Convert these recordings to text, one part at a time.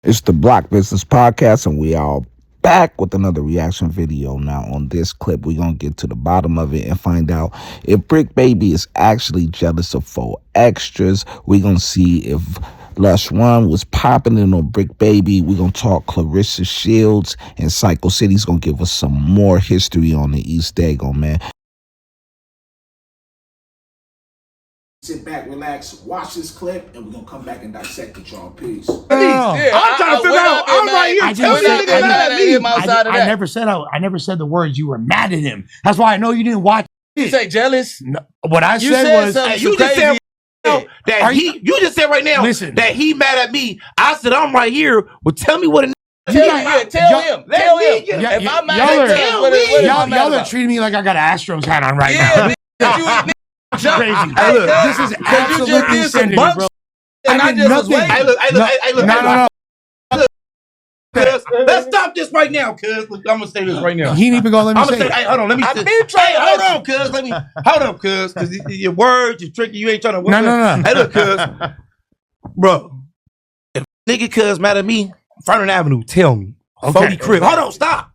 It's the Block Business Podcast, and we are back with another reaction video. Now, on this clip, we're going to get to the bottom of it and find out if Bricc Baby is actually jealous of 4Extras. We're going to see if Lush 1 was popping in on Bricc Baby. We're going to talk Clarissa Shields, and Cyco City's going to give us some more history on the East Dago, man. Sit back, relax, watch this clip, and we're going to come back and dissect it, y'all. Peace. I'm trying to figure out. I'm right here. Tell me that nigga mad at me. I never said the words you were mad at him. That's why I know you didn't watch it. You say jealous? No, what I said was you just said that you just said right now that he mad at me. I said I'm right here. Well, tell me what a Tell him. If I'm mad at him, y'all are treating me like I got an Astros hat on right now. Crazy. Hey, look, this is absolutely insanity, bro. I did nothing. No. Cuz, let's stop this right now, cuz. I'm gonna say this right now. He ain't even gonna let me say it. Hey, hold on, let me say. Hold on, cuz. Cause your words, you're tricky. You ain't trying to. No. Hey, look, cuz, bro. If nigga cuz mad at me, Vernon Avenue, tell me. Okay. 40 Crib. Hold on, stop.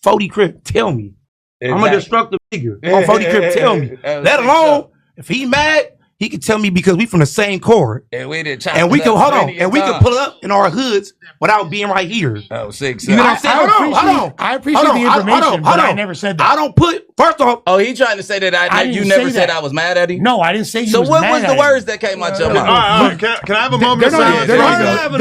40 Crib, tell me. Exactly. I'm a destructive figure. On 40 Crib, tell me. Let alone, if he mad, he can tell me because we from the same court. And we did and we can can pull up in our hoods without being right here. Oh, 6. You know what I'm saying? Hold on. I appreciate the information, but I never said that. I don't put, first off. Oh, he trying to say that you never said I was mad at him? No, I didn't say you so was what mad was the words that came out your mouth? All right. Can I have a moment of silence? They're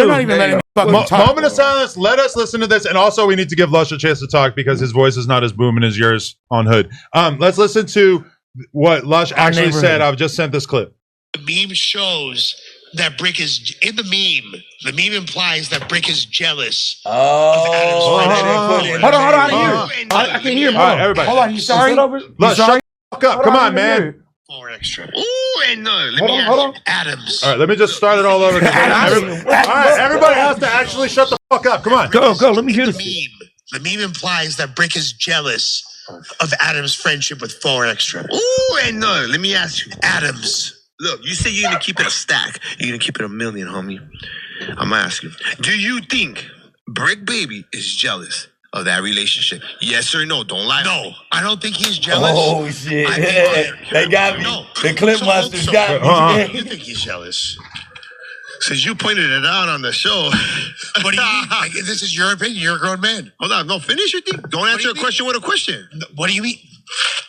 not even letting me fucking talk. Moment of silence. Let us listen to this. And also, we need to give Lush a chance to talk because his voice is not as booming as yours on Hood. Let's listen to what Lush actually said. I've just sent this clip. The meme shows that Bricc is in the meme. The meme implies that Bricc is jealous. Hold on. I can hear him. All right, everybody. Hold on. You sorry? Lush, shut the fuck up. Come on, man. 4Extra. Ooh, and no. Let me ask you, Adams. All right, let me just start it all over. All right, everybody has to actually shut the fuck up. Come on. Go. Let me hear this. The meme implies that Bricc is jealous of Adams' friendship with 4Extra. Ooh, and no. Let me ask you, Adams. Look, you say you're gonna keep it a stack. You're gonna keep it a million, homie. I'm gonna ask you, do you think Bricc Baby is jealous of that relationship? Yes or no? Don't lie. No, I don't think he's jealous. Oh, shit. They got me. No. The clip masters got me. You think he's jealous? Since you pointed it out on the show. What do you mean? Like, this is your opinion. You're a grown man. Hold on. No, finish your thing. Don't answer a question with a question. What do you mean?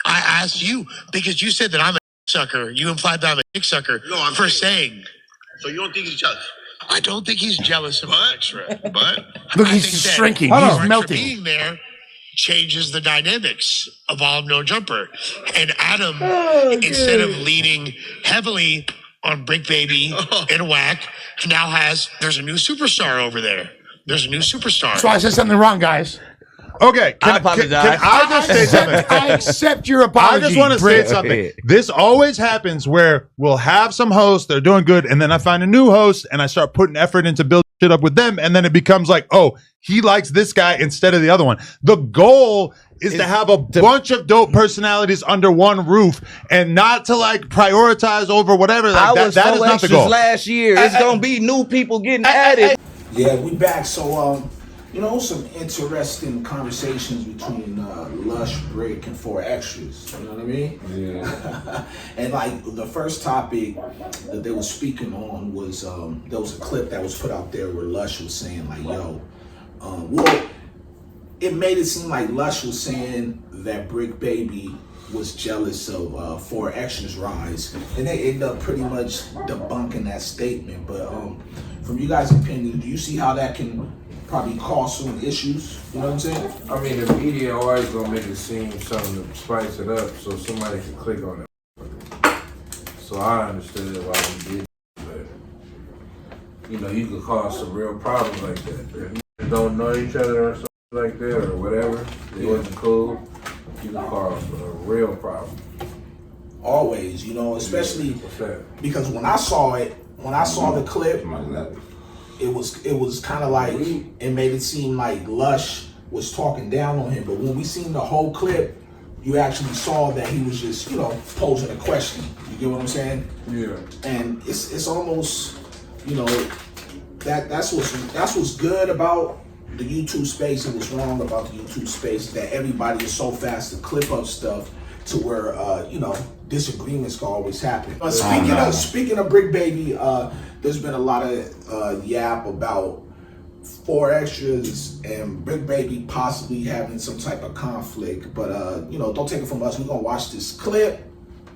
I asked you because you said that I'm a sucker. You implied that I'm a dick sucker for saying. So you don't think he's jealous? I don't think he's jealous of Extra. But look, he's shrinking. He's melting. Being there changes the dynamics of All No Jumper. And Adam, instead of leaning heavily on Bricc Baby and Whack, now there's a new superstar over there. There's a new superstar. So I said something wrong, guys. Okay, I apologize. Can I just say something? I accept your apology. I just want to say something. This always happens where we'll have some hosts, they're doing good, and then I find a new host and I start putting effort into building shit up with them, and then it becomes like, oh, he likes this guy instead of the other one. The goal is to have a bunch of dope personalities under one roof and not to like prioritize over whatever. Like, that is not the goal. Last year, it's gonna be new people getting added. Yeah, we back. So, some interesting conversations between Lush, Bricc, and 4Extras. You know what I mean? Yeah. And like the first topic that they were speaking on was there was a clip that was put out there where Lush was saying like, "Yo, it made it seem like Lush was saying that Bricc Baby was jealous of 4Extra's rise, and they ended up pretty much debunking that statement. But from you guys' opinion, do you see how that can probably cause some issues? You know what I'm saying? I mean, the media always gonna make it seem something to spice it up so somebody can click on it. So I understood why he did, but you could cause some real problems like that. If you don't know each other or something like that or whatever, it wasn't cool, you could cause a real problem. Always, especially because when I saw the clip, it was kind of like, it made it seem like Lush was talking down on him. But when we seen the whole clip, you actually saw that he was just, posing a question. You get what I'm saying? Yeah. And it's almost, that's what's good about the YouTube space and what's wrong about the YouTube space, that everybody is so fast to clip up stuff to where disagreements can always happen. Speaking of Bricc Baby, there's been a lot of yap about 4 Extras and Bricc Baby possibly having some type of conflict, but don't take it from us. We're gonna watch this clip,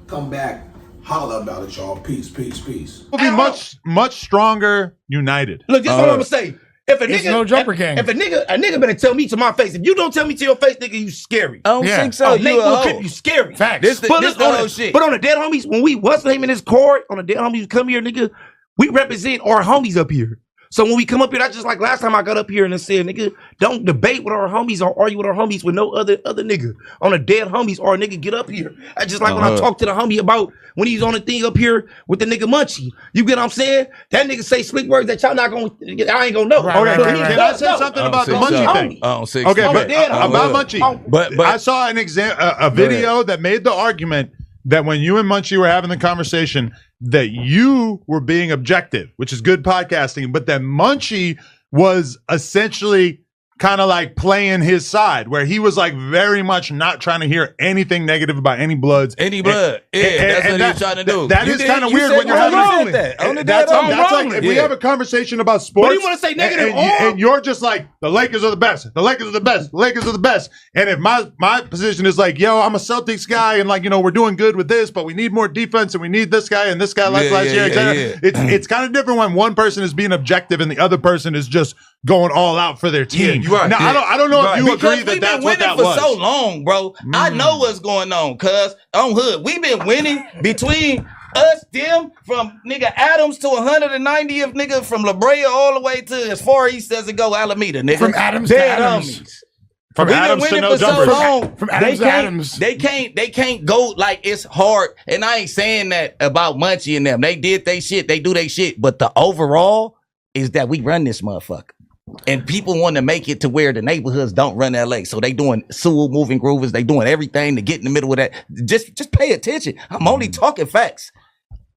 come back, holla about it, y'all. Peace. We'll be much stronger united. Look, this is what I'm gonna say. If a It's nigga, no jumper gang. If a nigga better tell me to my face. If you don't tell me to your face, nigga, you scary. I don't think so. Nate will clip you scary. Facts. This the whole shit. But on the dead homies, when we what's the name in this court, on the dead homies come here, nigga, we represent our homies up here. So when we come up here, that's just like last time I got up here and I said, nigga, don't debate with our homies or argue with our homies with no other nigga. On the dead homies or a nigga get up here. I just like when I talk to the homie about when he's on the thing up here with the nigga Munchie. You get what I'm saying? That nigga say slick words that y'all not gonna, I ain't gonna know. Right. Can I say something about the Munchie thing? Okay, but about Munchie, but I saw a video that made the argument that when you and Munchie were having the conversation, that you were being objective, which is good podcasting, but that Munchie was essentially kind of like playing his side, where he was like very much not trying to hear anything negative about any bloods. Any blood. That's what he's trying to do. That is kind of weird when you're having that. That's like if we have a conversation about sports. But you want to say negative and you're just like, the Lakers are the best. The Lakers are the best. The Lakers are the best. And if my position is like, yo, I'm a Celtics guy, and like, we're doing good with this, but we need more defense, and we need this guy and this guy last year, etc. It's kind of different when one person is being objective and the other person is just going all out for their team. Right. Now, I don't know if you agree that that's what that was. We've been winning for so long, bro. I know what's going on, cuz on Hood. We've been winning between us, them, from nigga Adams to 190th nigga, from La Brea all the way to as far east as it go, Alameda, nigga. From Adams to Adams. From Adams to no jumpers. From Adams to Adams. They can't go like it's hard. And I ain't saying that about Munchie and them. They did they shit, they do they shit. But the overall is that we run this motherfucker. And people want to make it to where the neighborhoods don't run LA. So they doing Sewell moving groovers. They doing everything to get in the middle of that. Just pay attention. I'm only talking facts.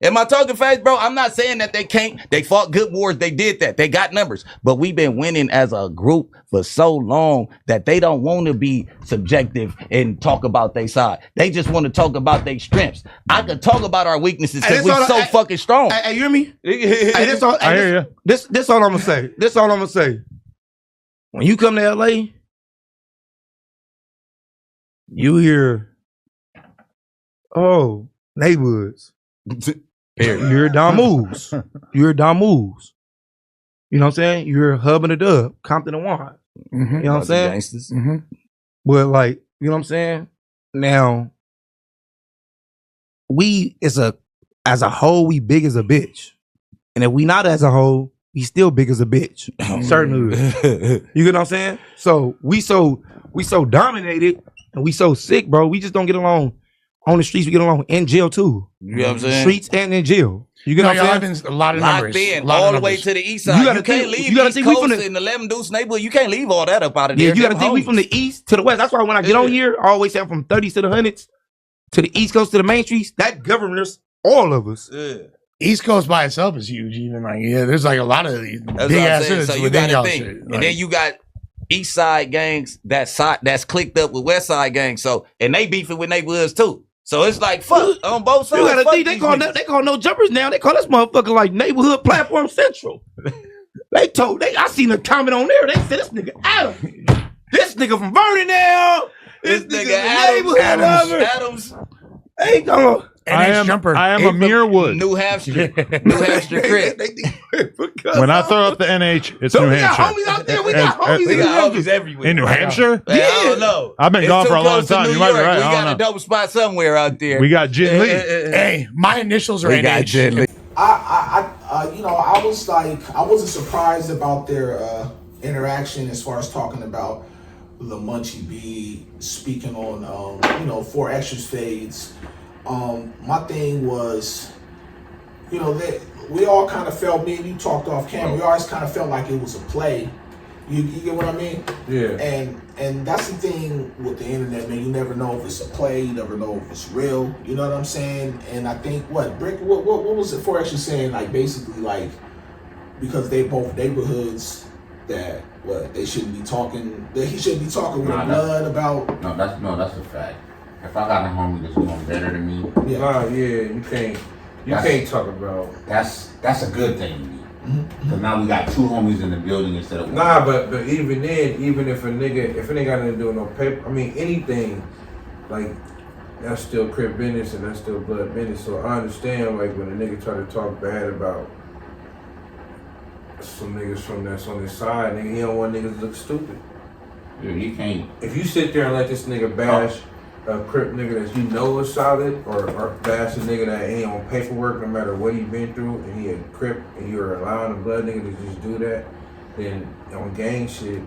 Am I talking facts, bro? I'm not saying that they can't. They fought good wars. They did that. They got numbers. But we've been winning as a group for so long that they don't want to be subjective and talk about their side. They just want to talk about their strengths. I could talk about our weaknesses because we're so fucking strong. Hey, you hear me? I hear you. This all I'm gonna say. When you come to LA, you hear, neighborhoods. You're Don Moves. You're Don Moves. You know what I'm saying? You're Hub and a Dub, Compton and Wine. Mm-hmm. You know what I'm saying? Mm-hmm. But like, you know what I'm saying? Now, we as a whole, we big as a bitch. And if we not as a whole, we still big as a bitch. Certain hood. You get what I'm saying? So we so dominated and we so sick, bro. We just don't get along. On the streets, we get along in jail too. You know what I'm saying? Streets and in jail. You get what I'm saying? A lot of Locked numbers. in all the way to the east side. You can't leave East Coast in the 11 Deuce neighborhood. You can't leave all that up out of there. Yeah, you got to think we from the east to the west. That's why when I get on here, I always say I'm from 30s to the 100s to the east coast to the main streets. That governs all of us. Yeah. East Coast by itself is huge. Even like there's like a lot of these big ass cities. So you got to think, and then you got east side gangs that's clicked up with west side gangs. So and they beefing with neighborhoods too. So it's like fuck on both sides. You gotta think they call no jumpers now. They call this motherfucker like neighborhood platform central. I seen a comment on there. They said this nigga Adam, this nigga from Vernon this nigga Adams. Hey, come I am a mere wood. New Hampshire crib. When I throw up the NH, it's New Hampshire. We got homies out there. We got homies everywhere. In New Hampshire? Yeah. I don't know. I've been gone for a long time. You might be right. We got a dope spot somewhere out there. We got Jin Lee. Hey, my initials are NH. I was like, I wasn't surprised about their interaction as far as talking about the Munchie B speaking on 4 Extras fades. My thing was, we all kind of felt, me and you talked off camera, we always kind of felt like it was a play. You get what I mean? Yeah. And that's the thing with the internet, man. You never know if it's a play. You never know if it's real. You know what I'm saying? And I think Bricc, what was it 4 Extras saying? Like basically like because they both neighborhoods that they shouldn't be talking. That he shouldn't be talking with blood about. No, that's a fact. If I got a homie that's doing better than me, you can't talk about. That's a good thing to me. Because now we got two homies in the building instead of one. Nah, but even then, even if a nigga got nothing to do with no paper, I mean anything, like that's still crib business and that's still blood business. So I understand like when a nigga try to talk bad about some niggas from that's on his side, nigga, he don't want niggas to look stupid. Yeah, you can't. If you sit there and let this nigga bash a crip nigga that you know is solid, or bash a nigga that ain't on paperwork no matter what he been through, and he a crip, and you're allowing a blood nigga to just do that, then on gang shit,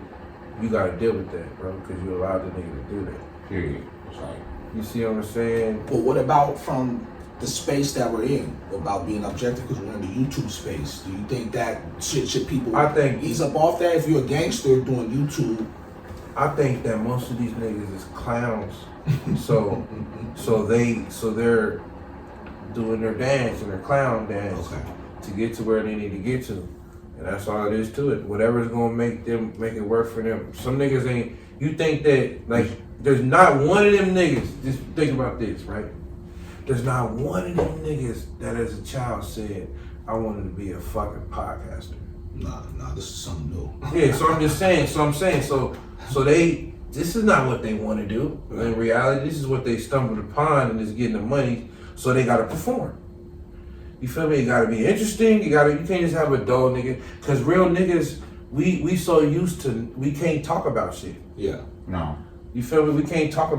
you gotta deal with that, bro, because you allowed the nigga to do that. Period. It's like, you see what I'm saying? But what about from the space that we're in, about being objective, because we're in the YouTube space? Do you think that should people ease up off that? If you're a gangster doing YouTube, I think that most of these niggas is clowns. so they're doing their dance and their clown dance to get to where they need to get to, and that's all it is to it. Whatever's gonna make it work for them. Some niggas ain't. You think that like there's not one of them niggas. Just think about this, right? There's not one of them niggas that as a child said, I wanted to be a fucking podcaster. Nah, this is something new. Yeah, so I'm just saying. So this is not what they want to do. In reality, this is what they stumbled upon and is getting the money, so they gotta perform. You feel me? You gotta be interesting. You can't just have a dull nigga. Cause real niggas, we so used to, we can't talk about shit. Yeah. no. You feel me? I can't talk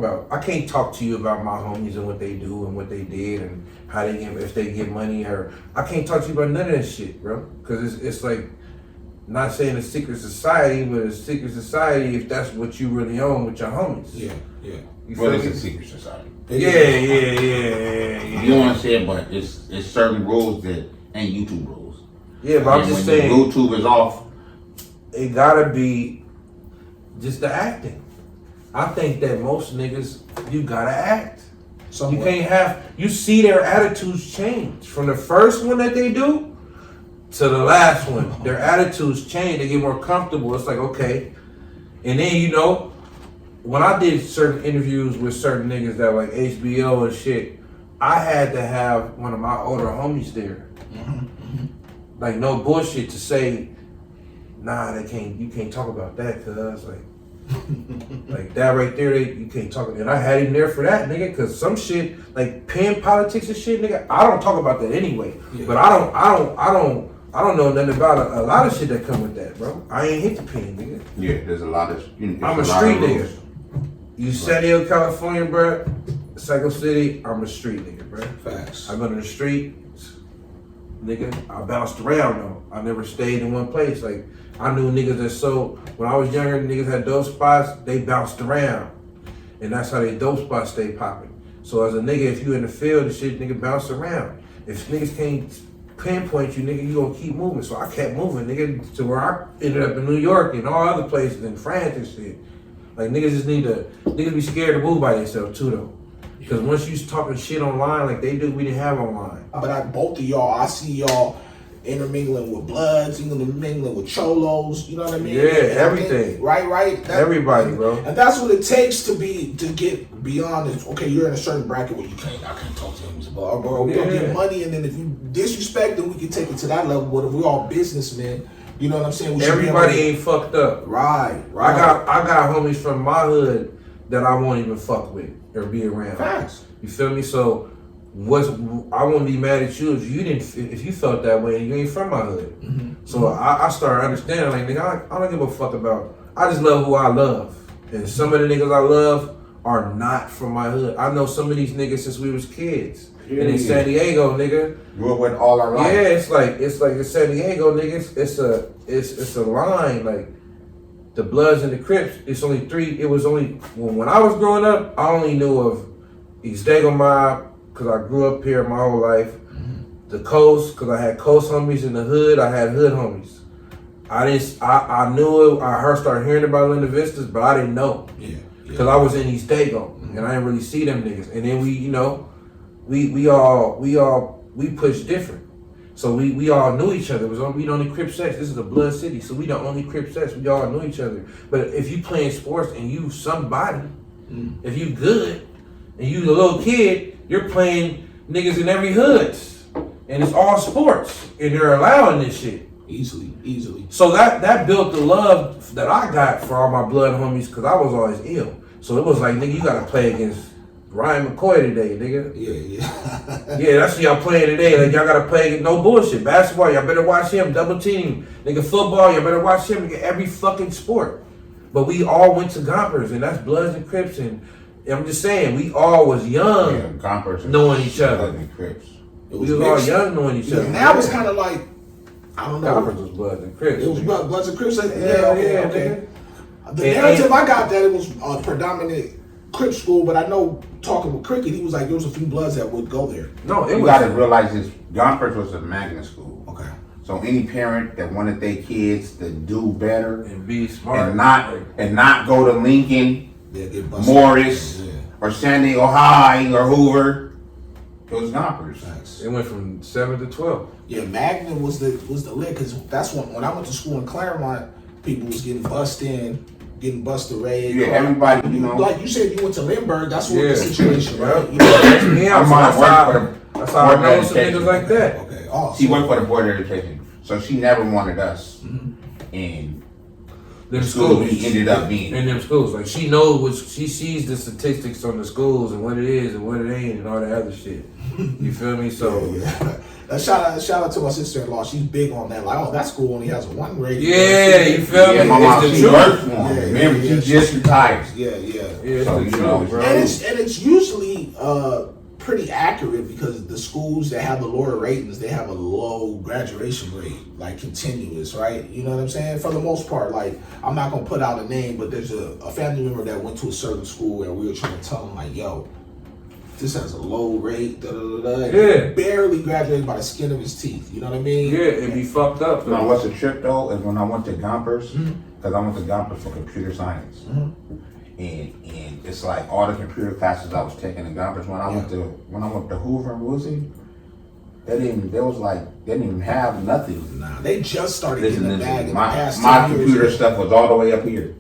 to you about my homies and what they do and what they did and how they if they get money, or I can't talk to you about none of that shit, bro. Cause it's like, not saying a secret society, but a secret society if that's what you really own with your homies. Yeah. You Well, feel it's me? a secret society. Yeah. You don't want to say it, but it's certain rules that ain't YouTube rules. Yeah, but I'm just saying. When YouTube is off, it gotta be just the acting. I think that most niggas, you gotta act. You can't you see their attitudes change. From the first one that they do to the last one. Their attitudes change, they get more comfortable. It's like, okay. And then, when I did certain interviews with certain niggas that like HBO and shit, I had to have one of my older homies there. Like, no bullshit to say, nah, you can't talk about that, cuz like that right there, you can't talk. And I had him there for that, nigga, cause some shit like pen politics and shit, nigga, I don't talk about that anyway. Yeah. But I don't know nothing about a lot of shit that come with that, bro. I ain't hit the pen, nigga. yeah, there's a lot of. I'm a street nigga. You San Diego, California, bro. Cyco City, I'm a street nigga, bro. Facts. I go to the street, nigga. I bounced around though. I never stayed in one place. Like, I knew niggas that sold, when I was younger, niggas had dope spots, they bounced around. And that's how they dope spots stay popping. So as a nigga, if you in the field and shit, nigga bounce around. If niggas can't pinpoint you, nigga, you gonna keep moving. So I kept moving, nigga, to where I ended up in New York and all other places in France and shit. Like, niggas just niggas be scared to move by themselves too though. Because once you talking shit online like they do, we didn't have online. But both of y'all, I see y'all intermingling with Bloods, intermingling with Cholos, you know what I mean? Yeah, everything. Right? Everybody, bro. And that's what it takes to get beyond this. Okay, you're in a certain bracket where I can't talk to him, bro. We don't get money, and then if you disrespect, then we can take it to that level. But if we're all businessmen, you know what I'm saying? Everybody ain't fucked up. Right. I got homies from my hood that I won't even fuck with or be around. Facts. You feel me? So I won't be mad at you if you felt that way and you ain't from my hood. Mm-hmm. So I started understanding, like, nigga, I don't give a fuck about. I just love who I love, and some of the niggas I love are not from my hood. I know some of these niggas since we was kids. Yeah, and in San Diego, nigga. Grew up with all our life. Yeah, it's like in San Diego, nigga. It's a line, like the Bloods and the Crips. It's only three. It was only when I was growing up, I only knew of East Dago Mob, because I grew up here my whole life. Mm-hmm. The Coast, because I had Coast homies in the hood. I had hood homies. I knew it. I started hearing about Linda Vistas, but I didn't know. Yeah. Because I was in East Dago, and I didn't really see them niggas. And then we push different. So we all knew each other. We the only Crip sets. This is a blood city, so we the only Crip sets. We all knew each other. But if you playing sports and you somebody, if you good and you a little kid, you're playing niggas in every hood, and it's all sports, and they're allowing this shit Easily. So that built the love that I got for all my blood homies, because I was always ill. So it was like, nigga, you gotta play against Ryan McCoy today, nigga. Yeah, that's who y'all playing today. Like, y'all gotta play, no bullshit. Basketball, y'all better watch him. Double team. Nigga, football, y'all better watch him. Nigga, every fucking sport. But we all went to Gompers, and that's Bloods and Crips. And I'm just saying, we all was young, Gompers knowing each other. and Crips. We was all young knowing each other. Now it's kind of like, I don't know. Gompers was Bloods and Crips. It was Bloods and Crips. Okay. Nigga. The narrative I got that it was a predominant Crip school, but I know talking with Cricket, he was like there was a few Bloods that would go there. No, You gotta realize this. Gompers was a magnet school. Okay. So any parent that wanted their kids to do better and be smart and not go to Lincoln, get busted. Morris, or San Diego High or Hoover, it was Gompers. Nice. It went from 7 to 12. Yeah, Magnet was the lit because that's when I went to school in Claremont, people was getting busted raid. Yeah, everybody, you know. Like you said, you went to Lindbergh. That's what the situation, Yeah. right? You know, That's how I know some niggas like that. Okay, awesome. She worked for the Board of Education, so she never wanted us in Them the school schools. we ended up being. In them schools. Like, she knows what, she sees the statistics on the schools and what it is and what it ain't and all that other shit. You feel me? So shout out to my sister-in-law. She's big on that. Like, oh, that school only has one rating. yeah, you feel Yeah, me? my mom, It's the she truth. worked for him. Remember, she just retired. Yeah. Yeah, So, it's the you know, truth, bro. And it's usually pretty accurate because the schools that have the lower ratings, they have a low graduation rate, like continuous, right? You know what I'm saying? For the most part, like, I'm not gonna put out a name, but there's a family member that went to a certain school and we were trying to tell them, like, yo, this has a low rate, and Yeah. he barely graduated by the skin of his teeth. You know what I mean? Yeah, it'd be fucked up. Now, what's the trip though is when I went to Gompers, because I went to Gompers for computer science, and it's like all the computer classes I was taking in Gompers. When I went to Hoover and Woolsey, they didn't even have nothing. Nah, they just started getting the bag in the past My 10 years. computer stuff was all the way up here.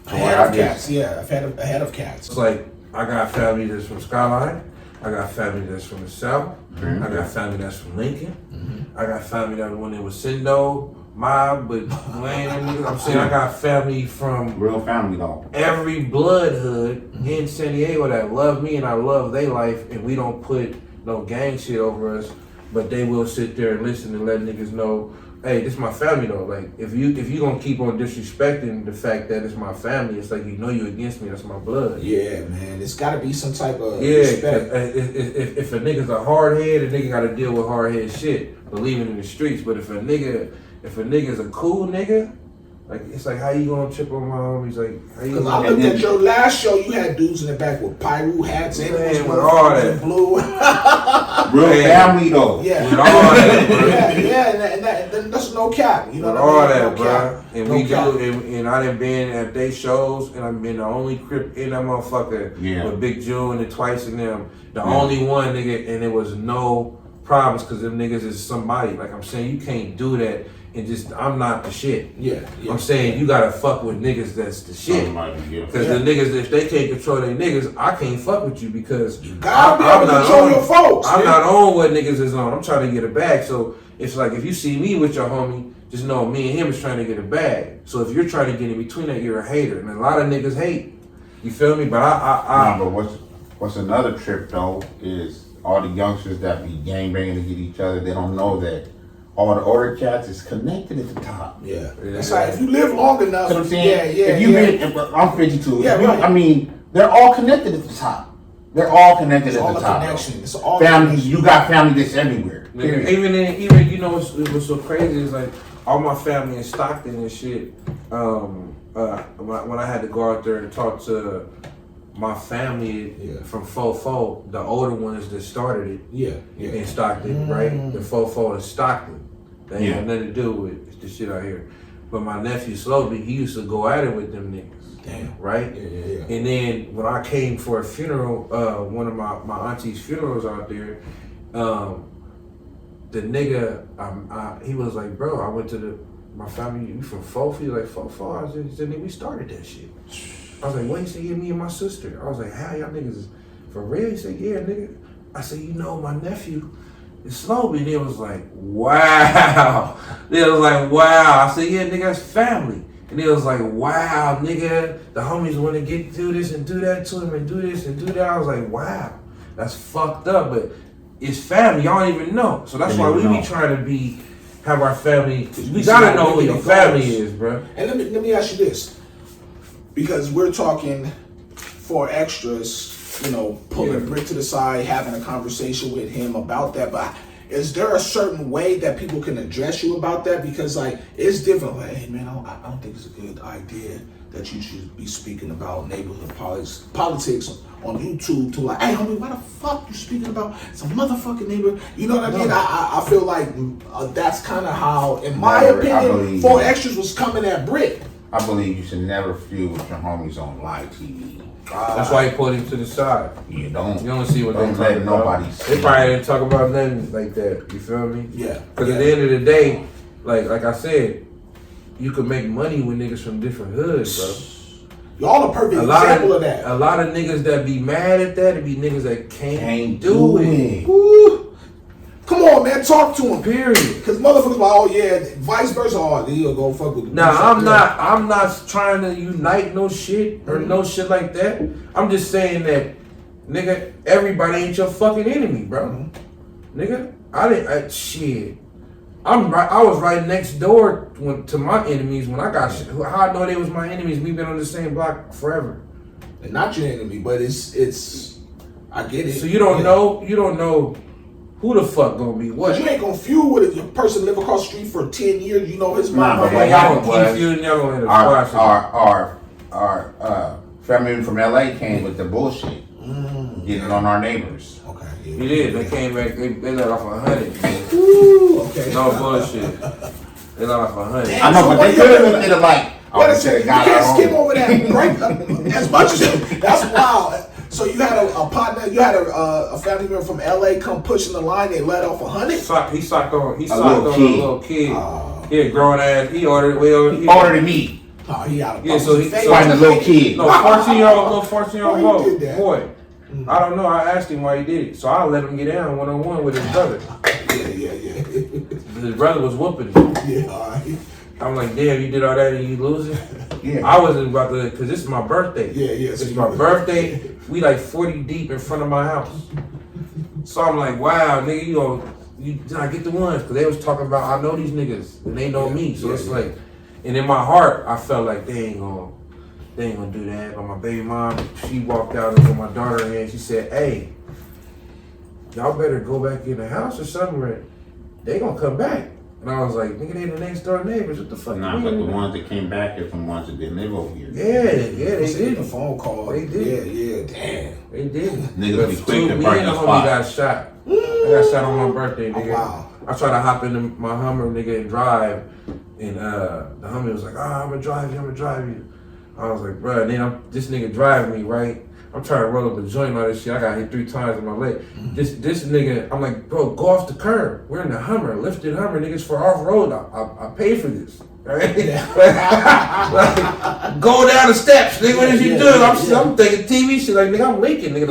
So Ahead of cats, yeah, ahead of cats. It's like, I got family that's from Skyline. I got family that's from the South. I got family that's from Lincoln. I got family that when it was Sindo, Mob, but I'm saying I got family from Real family though. every blood hood in San Diego that love me and I love their life, and we don't put no gang shit over us, but they will sit there and listen and let niggas know, hey, this is my family though. Like, if you gonna keep on disrespecting the fact that it's my family, it's like, you know you against me, that's my blood. Yeah, man, it's gotta be some type of Yeah, respect. if a nigga's a hard head, a nigga gotta deal with hard head shit, believing in the streets. But if a nigga's a cool nigga, like, it's like, how you gonna trip on my homies? Like, how you Cause gonna... I looked at your last show, you had dudes in the back with pyro hats and Man, it with all that. in blue. Real family though. Yeah, With all that, bro. and that's no cap. You know With what all I mean? that, No bro. cap. And No we cap. do, and I done been at they shows, and I've been the only Crip in that motherfucker with Big June and Twice and them. The only one, nigga, and there was no problems because them niggas is somebody. Like, I'm saying, you can't do that and just, I'm not the shit. Yeah. I'm saying you gotta fuck with niggas that's the shit. Because the niggas, if they can't control their niggas, I can't fuck with you because You gotta be able to control your folks. I'm man. not on what niggas is on. I'm trying to get a bag. So it's like, if you see me with your homie, just know me and him is trying to get a bag. So if you're trying to get in between that, you're a hater. And a lot of niggas hate. You feel me? But But what's another trip though is all the youngsters that be gangbanging to get each other. They don't know that all the older cats is connected at the top. Yeah. That's like, if you live long enough, You know what I'm saying? yeah. If you been, I'm 52. Yeah, right. I mean, they're all connected at the top. They're all connected It's at all the a top. connection. It's all Family, connection. you got family that's everywhere. Nigga, Period. even you know what's so crazy is like all my family in Stockton and shit. When I had to go out there and talk to my family from Fofo, the older ones that started it in Stockton, right? The Fofo in Stockton. They ain't got nothing to do with the shit out here. But my nephew Slowly, he used to go at it with them niggas. Damn. Right? Yeah. And then when I came for a funeral, one of my auntie's funerals out there, the nigga, he was like, bro, I went to my family, you from Fofo? He was like, Fofo. I said, nigga, we started that shit. I was like, what? He said, yeah, me and my sister. I was like, how y'all niggas is for real? He said, yeah, nigga. I said, you know, my nephew is slow. And it was like, wow. It was like, wow. I said, yeah, nigga, that's family. And it was like, wow, nigga, the homies want to do this and do that to him and do this and do that. I was like, wow, that's fucked up. But it's family. Y'all don't even know. So that's why we be trying to have our family. We gotta know who your family is, bro. And let me ask you this. Because we're talking for extras, you know, pulling Bricc to the side, having a conversation with him about that. But is there a certain way that people can address you about that? Because like it's different. Like, hey man, I don't think it's a good idea that you should be speaking about neighborhood politics on YouTube. To like, hey homie, why the fuck you speaking about some motherfucking neighbor? You know what I mean? I feel like that's kind of how, in my opinion, 4 Extras was coming at Bricc. I believe you should never feud with your homies on live TV. That's why he pulled him to the side. You don't see what they talking about. They probably didn't talk about nothing like that. You feel me? Yeah. Because at the end of the day, like I said, you could make money with niggas from different hoods, bro. Y'all a perfect example of that. A lot of niggas that be mad at that, it be niggas that can't do it. Woo. Come on, man, talk to him. Period. Because motherfuckers like, oh yeah, vice versa. Oh, he'll go fuck with the I'm not trying to unite no shit or no shit like that. I'm just saying that, nigga, everybody ain't your fucking enemy, bro. Nigga, shit. I was right next door to my enemies when I got shit. How I know they was my enemies? We've been on the same block forever. And not your enemy, but it's. I get it. So you don't know who the fuck gonna be what? You ain't gonna feud with a person live across the street for 10 years. You know his mama. Y'all gonna keep feuding. Y'all gonna end up squashing. Our family from LA came with the bullshit, getting on our neighbors. Okay. Yeah. He did. They came back. They let off 100. Ooh, okay. No bullshit. They let off 100. I know, but they could have like. Wait a second. You can't skip over that Bricc as much as that's wild. So you had a partner, you had a family member from LA come pushing the line. They let off 100. He socked on a little kid. He a grown ass. He ordered. He ordered meat. Oh, he out of so he fighting a little kid. No, 14-year-old boy. I don't know. I asked him why he did it, so I let him get down 1-on-1 with his brother. Yeah. His brother was whooping him. Yeah, all right. I'm like, damn, you did all that and you losing? Yeah. I wasn't about to, because this is my birthday. Yeah. It's my birthday. We like 40 deep in front of my house. So I'm like, wow, nigga, you I get the ones. Because they was talking about, I know these niggas and they know me. So it's like, and in my heart, I felt like they ain't gonna do that. But my baby mom, she walked out and with my daughter and she said, hey, y'all better go back in the house or something. They gonna come back. And I was like, nigga, they the next door neighbors. What the fuck? Nah, but the ones that came back are some ones that didn't live over here. Yeah, they did. The phone call. They did. Yeah, damn. They did. Niggas be quick to Me burn and the the homie spot. got shot. I got shot on my birthday, nigga. Oh, wow. I tried to hop into my Hummer, nigga, and drive. And the homie was like, I'm gonna drive you. I was like, bro, and then this nigga driving me, right? I'm trying to roll up a joint and all this shit. I got hit 3 times in my leg. This nigga, I'm like, bro, go off the curb. We're in the Hummer, lifted Hummer, niggas for off-road. I paid for this. Right? Like, go down the steps, nigga. What did you do? I'm thinking TV shit. Like, nigga, I'm leaking, nigga.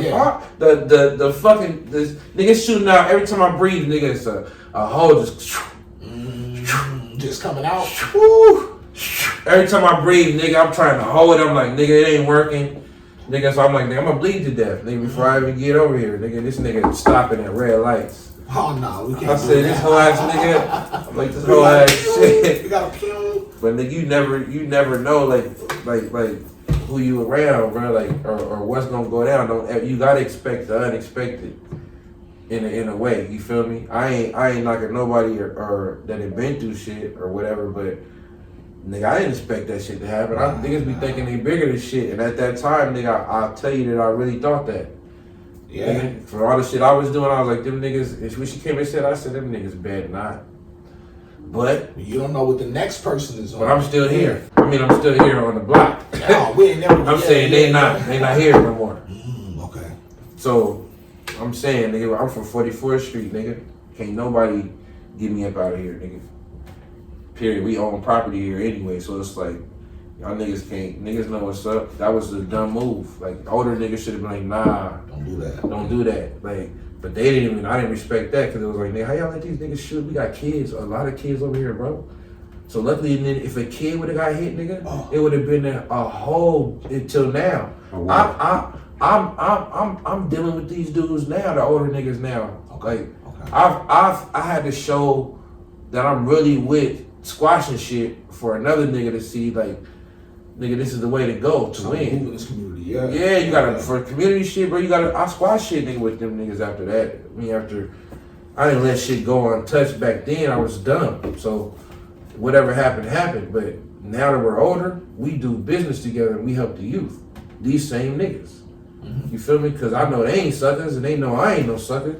The fucking nigga shooting out every time I breathe, nigga. It's a hole just coming out. Woo. Every time I breathe, nigga, I'm trying to hold it. I'm like, nigga, it ain't working. Nigga, so I'm like, nigga, I'm gonna bleed to death, nigga, before I even get over here. Nigga, this nigga stopping at red lights. Oh, no, we can't. I said, this whole ass nigga, I'm like, this whole ass shit. You got a pew. But nigga, you never know, like who you around, bro, like, or what's gonna go down. You gotta expect the unexpected in a way. You feel me? I ain't knocking nobody or that had been through shit or whatever, but nigga, I didn't expect that shit to happen. Niggas be thinking they bigger than shit, and at that time, nigga, I'll tell you that I really thought that. Yeah. Nigga, for all the shit I was doing, I was like, them niggas. When she came and said, I said, them niggas bad not. But you don't know what the next person is on. But I'm still here. I mean, I'm still here on the block. No, we ain't never. I'm saying they not here no more. Okay. So I'm saying, nigga, I'm from 44th Street, nigga. Can't nobody get me up out of here, nigga. Period. We own property here anyway, so it's like, y'all niggas can't, niggas know what's up. That was a dumb move. Like, older niggas should have been like, nah. Don't do that. Don't do that. Like, but they didn't even, I didn't respect that because it was like, nigga, how y'all let these niggas shoot? We got kids, a lot of kids over here, bro. So luckily, if a kid would have got hit, nigga, it would have been a whole until now. I'm dealing with these dudes now, the older niggas now. Like, I had to show that I'm really with squashing shit for another nigga to see, like, nigga, this is the way to go to win. Move in this community, yeah. Yeah, you gotta, for community shit, bro, I squash shit, nigga, with them niggas after that. I mean, after, I didn't let shit go untouched back then, I was dumb. So, whatever happened, happened. But now that we're older, we do business together and we help the youth. These same niggas. You feel me? Because I know they ain't suckers and they know I ain't no sucker.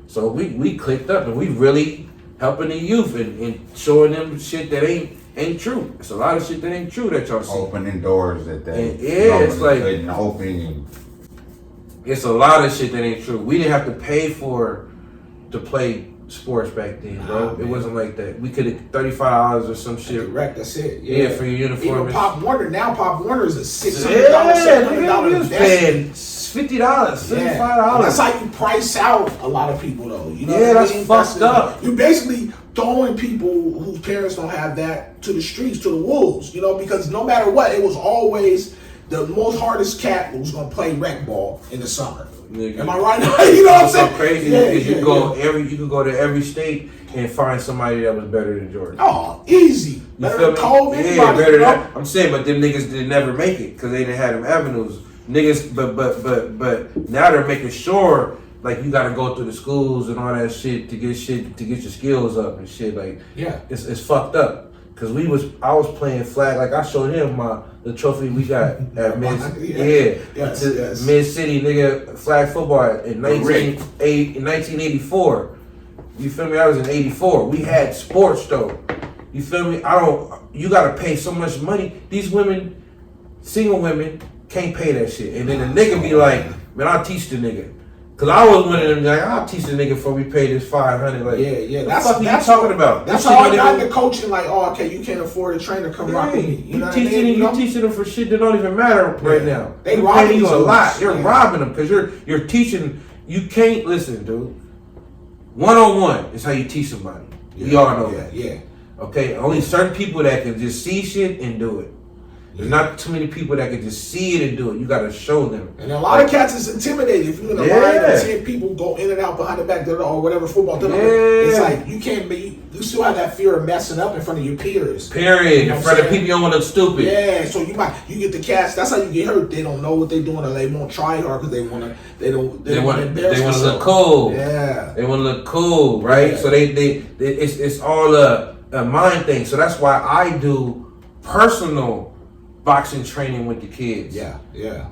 So we clicked up and we really helping the youth and showing them shit that ain't true. It's a lot of shit that ain't true that y'all see. Opening doors that they it's like couldn't open. It's a lot of shit that ain't true. We didn't have to pay to play sports back then, bro. It wasn't like that. We could have $35 or some shit. Correct, that's it. Yeah, for your uniform. Even Pop Warner, now Pop Warner is a $600, $700 investment. paying $50, $55. That's how you price out a lot of people, though. You know that's fucked up. You're basically throwing people whose parents don't have that to the streets, to the wolves. You know, because no matter what, it was always the most hardest cat who was gonna play rec ball in the summer. Nigga. Am I right? You know what I'm saying? So crazy because you can go to every state and find somebody that was better than Jordan. Oh, easy. Better than Cole, anybody. Better than I'm saying, but them niggas did never make it because they didn't have them avenues. Niggas, but now they're making sure like you got to go through the schools and all that shit to get your skills up and shit. Like, yeah, it's fucked up. Cause I was playing flag, like I showed him the trophy we got at Mid City, nigga, flag football in 1984. You feel me? I was in 84. We had sports though. You feel me? You gotta pay so much money. These women, single women, can't pay that shit. And then the nigga be like, man, I'll teach the nigga. Cause I was one of them like, I'll teach the nigga before we pay this $500. Like, yeah. What the fuck are you talking about? That's how I got into coaching. Like, oh, okay, you can't afford a trainer, come rock with me. You know what I mean? You teaching them for shit that don't even matter right now. They robbing you a lot. You're robbing them because you're teaching. You can't listen, dude. 1-on-1 is how you teach somebody. We all know that. Yeah. Okay. Only certain people that can just see shit and do it. There's not too many people that can just see it and do it. You got to show them. And a lot of cats is intimidated. If you're in a line and 10 people go in and out behind the back or whatever football, it's like you can't be. You still have that fear of messing up in front of your peers. Period. You know in front of people, you don't want to look stupid. Yeah. So you get the cats. That's how you get hurt. They don't know what they're doing, or they won't try hard because they want to. They want to embarrass. They want to look cool. Yeah. They want to look cool, right? Yeah. So it's all a mind thing. So that's why I do personal boxing training with the kids. Yeah.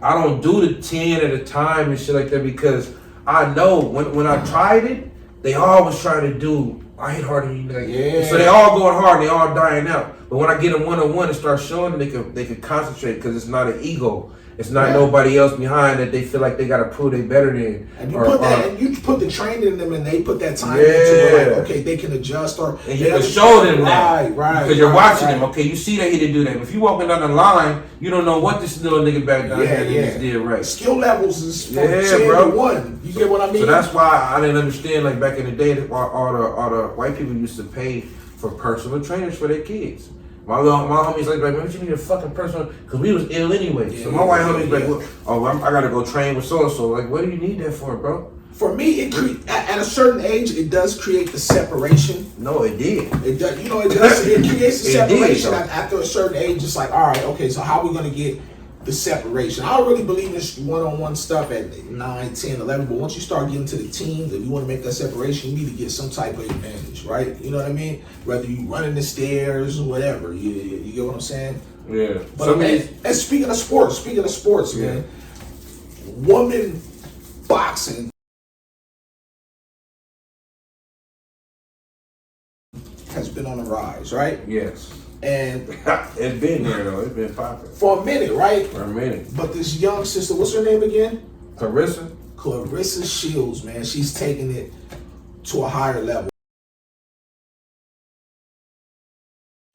I don't do the 10 at a time and shit like that because I know when I tried it, they always try to do, I hit harder than you. Like, so they all going hard, they all dying out. But when I get them 1-on-1 and start showing them, they can concentrate because it's not an ego. It's not nobody else behind that they feel like they got to prove they better than. And you put the training in them and they put that time into it. Like, okay, they can adjust or. And you can show them that. Right. Because you're watching them. Okay, you see that he didn't do that. If you walking down the line, you don't know what this little nigga back down here just did right. Skill levels is from 10 to 1. You get what I mean? So that's why I didn't understand, like back in the day, all the white people used to pay for personal trainers for their kids. My homies like, man, what you need a fucking personal? Because we was ill anyway. So my white homies like, I gotta go train with so and so. Like, what do you need that for, bro? For me, at a certain age, it does create the separation. No, it did. It does. You know, it does. It creates the separation. After a certain age, it's like, all right, okay, so how are we gonna get the separation? I don't really believe in this one-on-one stuff at 9, 10, 11, but once you start getting to the teens, if you want to make that separation, you need to get some type of advantage, right? You know what I mean? Whether you running the stairs or whatever, you get what I'm saying? Yeah. But and speaking of sports, man, woman boxing has been on the rise, right? Yes. And it's been there though. It's been popping for a minute, right? For a minute. But this young sister, what's her name again? Clarissa Shields, man. She's taking it to a higher level.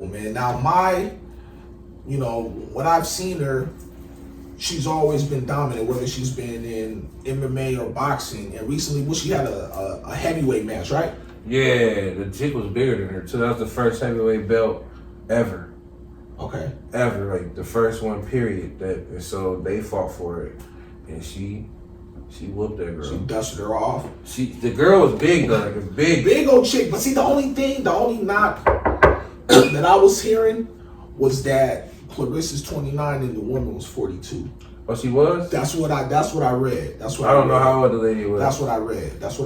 man. Now when I've seen her, she's always been dominant, whether she's been in MMA or boxing. And recently, she had a heavyweight match, right? Yeah, the chick was bigger than her too. That was the first heavyweight belt ever. Okay. Ever, like the first one, period. And so they fought for it, and she whooped that girl. She dusted her off. The girl was big though, like a big old chick. But see, the only knock that I was hearing was that Clarissa's 29 and the woman was 42. Oh, she was? That's what I read. I don't know how old the lady was. That's what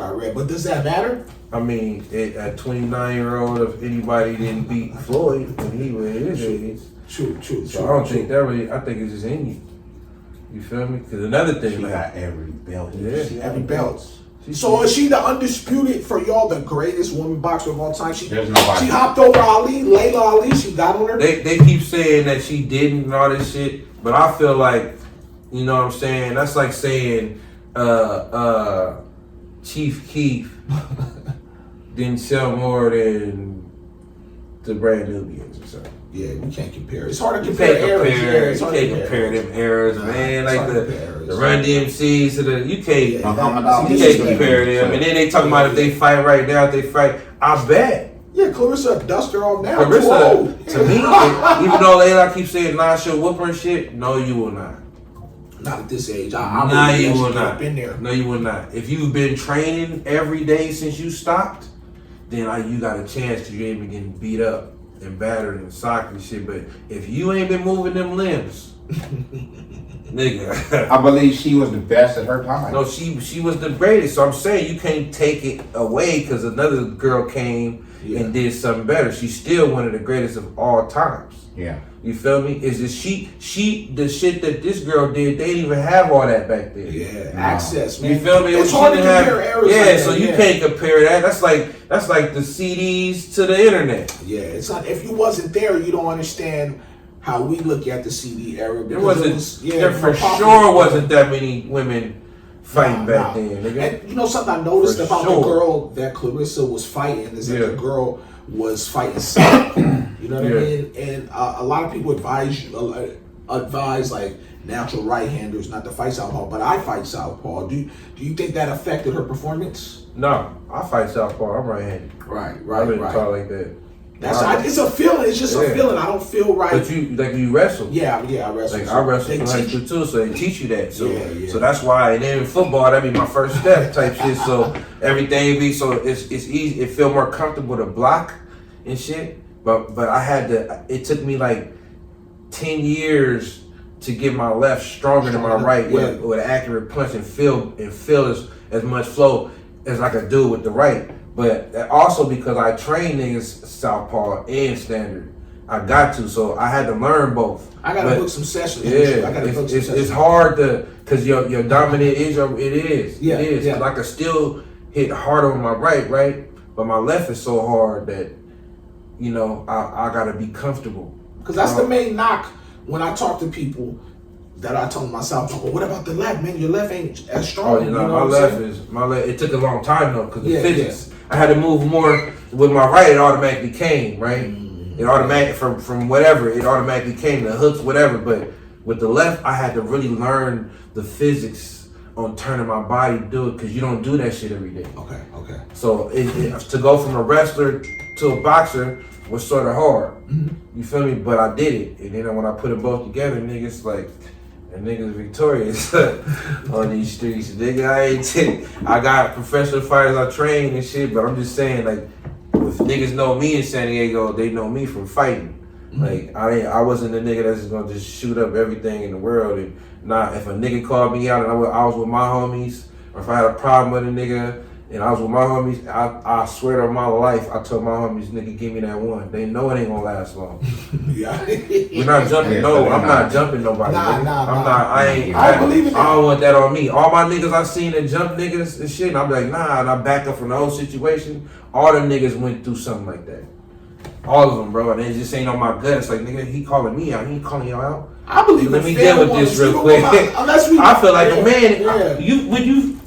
I read. But does that matter? I mean, a 29-year-old, if anybody didn't beat Floyd when he was his age. True. So I don't think that really. I think it's just in you. You feel me? Because another thing, She got every belt. Yeah, every belt. So is she the undisputed, for y'all, the greatest woman boxer of all time? There's nobody. She hopped over Ali, Layla Ali. She got on her. They keep saying that she didn't and all this shit, but I feel like, you know what I'm saying? That's like saying Chief Keef didn't sell more than the Brand Nubians or something. Yeah, we can't compare. It's hard to compare eras. You can't compare them eras, man. Like the Run DMCs to the you can't compare them. And then they talking about if they fight right now, if they fight. I bet. Yeah, Clarissa dust her off now. Clarissa, to me, even though Layla keep saying nah, she'll whoop her and shit. No, you will not. Not at this age. Nah, you will not. Been there. No, you will not. If you've been training every day since you stopped, then you got a chance because you ain't been getting beat up and battered and socked and shit. But if you ain't been moving them limbs, nigga. I believe she was the best at her time. No, she was the greatest. So I'm saying you can't take it away because another girl came and did something better. She's still one of the greatest of all times. Yeah. You feel me? Is this the shit that this girl did? They didn't even have all that back then. Yeah, access, man. You feel me? It's hard to compare eras. Yeah, like so that, you can't compare that. That's like the CDs to the internet. Yeah, it's not. If you wasn't there, you don't understand how we look at the CD era. There for sure wasn't that many women fighting back then. Nigga. And you know something I noticed about the girl that Clarissa was fighting is that the girl was fighting Cyco. You know what I mean? And a lot of people advise like natural right-handers not to fight southpaw, but I fight southpaw. Do you think that affected her performance? No, I fight southpaw. I'm right-handed. Right. I've been taught like that. It's a feeling. It's just a feeling. I don't feel right. But you wrestle. Yeah, I wrestle. Like I wrestle from high school too, so they teach you that. So that's why. And then in football, that'd be my first step type shit. So everything be it's easy. It feel more comfortable to block and shit. But I had to. It took me like 10 years to get my left stronger than my right with an accurate punch and feel as much flow as I could do with the right. But also because I train niggas southpaw and standard, I got to. So I had to learn both. I gotta book some sessions. Yeah, it's hard to because your dominant is it is. Yeah, it is. Yeah. I can still hit harder on my right, but my left is so hard that I gotta be comfortable. Because that's the main knock when I talk to people. That I told myself, well, what about the left, man? Your left ain't as strong. Oh, you know my left. It took a long time though, because the physics. I had to move more with my right. It automatically came right. It automatic from whatever. It automatically came the hooks, whatever. But with the left, I had to really learn the physics on turning my body to do it because you don't do that shit every day. Okay. So to go from a wrestler to a boxer was sort of hard. You feel me? But I did it, and then when I put it both together, niggas like. And niggas victorious on these streets. Nigga, I got professional fighters I train and shit, but I'm just saying, like, if niggas know me in San Diego, they know me from fighting. Like, I wasn't the nigga that's gonna just shoot up everything in the world. And if a nigga called me out and I was with my homies, or if I had a problem with a nigga and I was with my homies, I swear to my life, I told my homies, nigga, give me that one. They know it ain't gonna last long. We're not jumping. No, I'm not jumping nobody. I believe in that. I don't want that on me. All my niggas I seen that jump niggas and shit, and I'm like, nah, and I back up from the whole situation. All the niggas went through something like that. All of them, bro. And it just ain't on my gut. It's like, nigga, he calling me out. He ain't calling y'all out. I believe Let me fair deal with ones, this real even quick. unless we, I feel like a man. Yeah.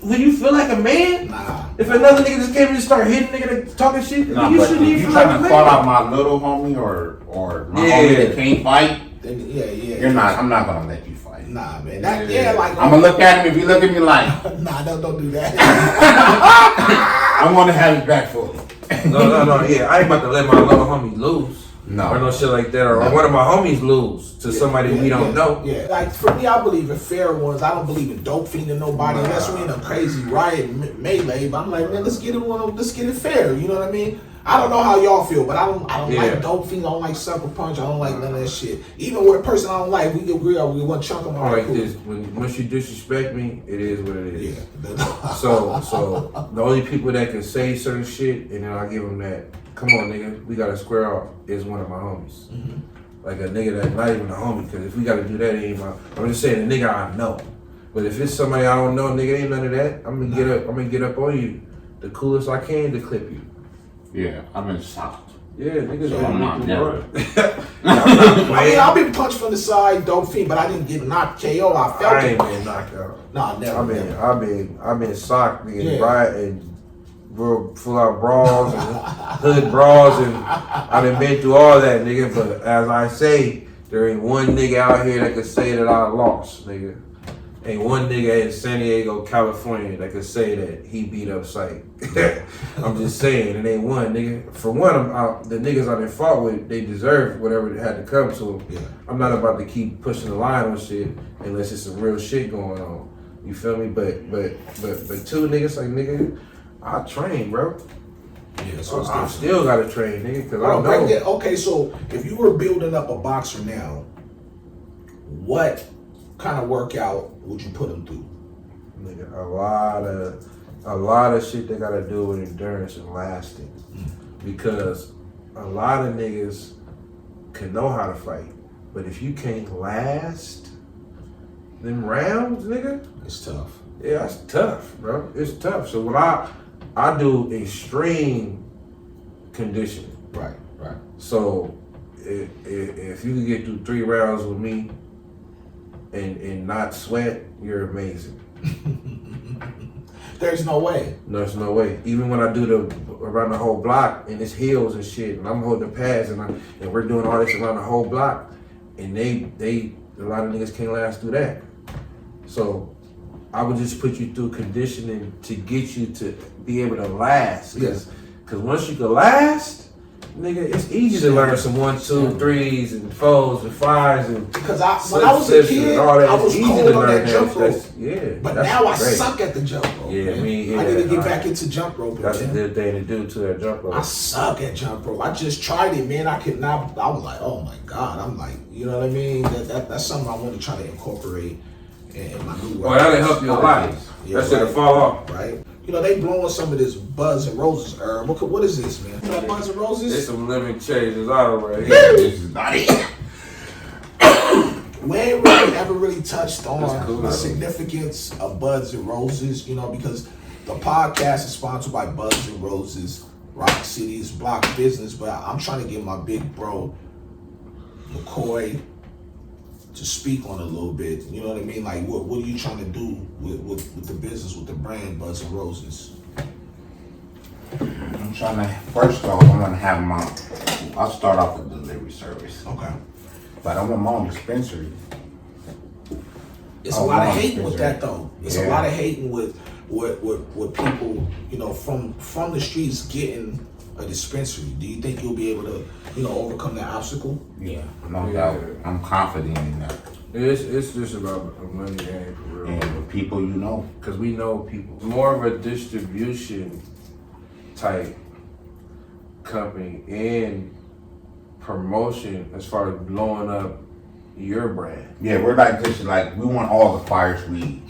Would you feel like a man? Nah. If another nigga just came and just started hitting nigga that talking shit, Nah, you but shouldn't if even you feel like a trying to call out man. my little homie or my Yeah. homie that can't fight, Then, yeah. I'm not gonna let you fight. Nah, man. Like I'm gonna look at him if you look at me like, nah, don't do that. I want to have his back fully. No. Yeah, I ain't about to let my little homie lose. No. Or no shit like that. Or one of my homies lose to somebody we don't know. Yeah, like for me, I believe in fair ones. I don't believe in dope fiending nobody unless we in a crazy riot melee. But I'm like, man, let's get it fair. You know what I mean? I don't know how y'all feel, but I don't like dope fiend. I don't like sucker punch. I don't like none of that shit. Even with a person I don't like, we agree on one chunk of my Like this, once you disrespect me, it is what it is. Yeah. So the only people that can say certain shit, and then I give them that. Come on, nigga, we gotta square off. Is one of my homies, like a nigga that's not even a homie. Because if we gotta do that, it ain't my. I'm just saying, the nigga I know. But if it's somebody I don't know, nigga, ain't none of that. I'm gonna get up on you, the coolest I can to clip you. Yeah, I'm in shocked. Yeah, niggas. So I'm not never. I mean, I've been punched from the side, dope fiend, but I didn't get knocked KO. I felt I it. ain't been knocked out. Nah, never. I've been socked, nigga, right, and full out brawls and hood brawls, and I done been through all that, nigga. But as I say, there ain't one nigga out here that could say that I lost, nigga. Ain't one nigga in San Diego, California that could say that he beat up Cyco. I'm just saying, it ain't one, nigga. For one, the niggas I done fought with, they deserve whatever it had to come to them. Yeah. I'm not about to keep pushing the line on shit unless it's some real shit going on. You feel me? But two niggas like, nigga, I train, bro. Yeah, so it's I different. still gotta train, nigga, because I know. Okay, so if you were building up a boxer now, what kind of workout would you put him through? Nigga, a lot of shit they gotta do with endurance and lasting. Because a lot of niggas can know how to fight, but if you can't last them rounds, nigga, It's tough. yeah, that's tough, bro. It's tough. So what I do extreme conditioning. Right. So if you can get through 3 rounds with me and not sweat, you're amazing. There's no way. There's no way. Even when I do around the whole block and it's hills and shit, and I'm holding the pads and we're doing all this around the whole block, and a lot of niggas can't last through that. So I would just put you through conditioning to get you to be able to last. Cause once you can last, nigga, it's easy to learn some 1, 2, 3s and 4s and 5s and because when I was a kid, I was cold on that jump rope. But now I suck at the jump rope. Yeah, man. I need to get back into jump rope. That's a good thing to do to that jump rope. I suck at jump rope. I just tried it, man. I could not. I was like, oh my god. I'm like, you know what I mean? That's something I want to try to incorporate in my new work. Oh, that'll help you a lot. Yeah, that shit'll fall off. Right. You know, they blowing some of this Buzz and Roses herb. What is this, man? You know Buzz and Roses? There's some living changes out right here. This is not it. We ain't really ever really touched on cool, the significance of Buds and Roses, you know, because the podcast is sponsored by Buds and Roses, Rock City's Block Business, but I'm trying to get my big bro, McCoy, to speak on it a little bit. You know what I mean? Like, what are you trying to do with the business, with the brand Buds and Roses? I'm trying to, first off, I want to have I'll start off with delivery service. Okay. But I want my own dispensary. It's a lot of hating with that, though. It's a lot of hating with people, you know, from the streets getting a dispensary. Do you think you'll be able to, you know, overcome that obstacle? Yeah, no doubt. I'm confident in that. It's just about a money game for real. And the people you know. Because we know people. More of a distribution type company and promotion as far as blowing up your brand. Yeah, we're like just like we want all the fires weed.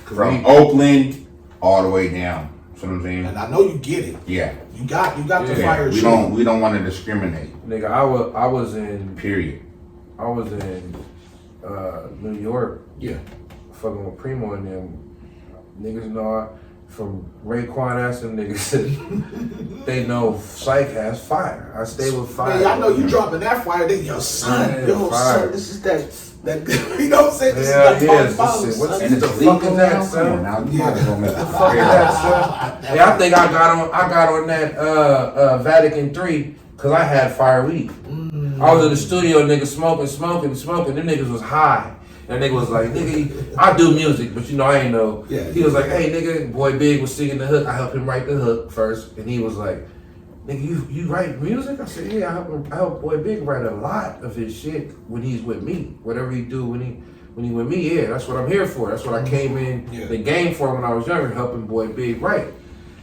From we- Oakland all the way down. You know what I'm saying? And I know you get it. Yeah. You got the Yeah, fire. We don't want to discriminate. Nigga, I was in Period. New York Yeah. fucking with Primo and them. Niggas know from Raekwon asked them niggas, they know Psych has fire. I stay with fire. Man, I know you dropping that fire. Then your son, this is that. You know what I'm saying? This is that yes. What the fuck is that, son? Now you might as well make What the fuck is that, son? Yeah, I think I got on that Vatican III because I had fire weed. I was in the studio, nigga, smoking. Them niggas was high. That nigga was like, nigga, I do music, but you know, I ain't know. Yeah, he was like, hey, nigga, Boy Big was singing the hook. I helped him write the hook first. And he was like, nigga, you write music? I said, yeah, I help Boy Big write a lot of his shit when he's with me. Whatever he do when he with me, yeah, that's what I'm here for. That's what I came in the game for when I was younger, helping Boy Big write.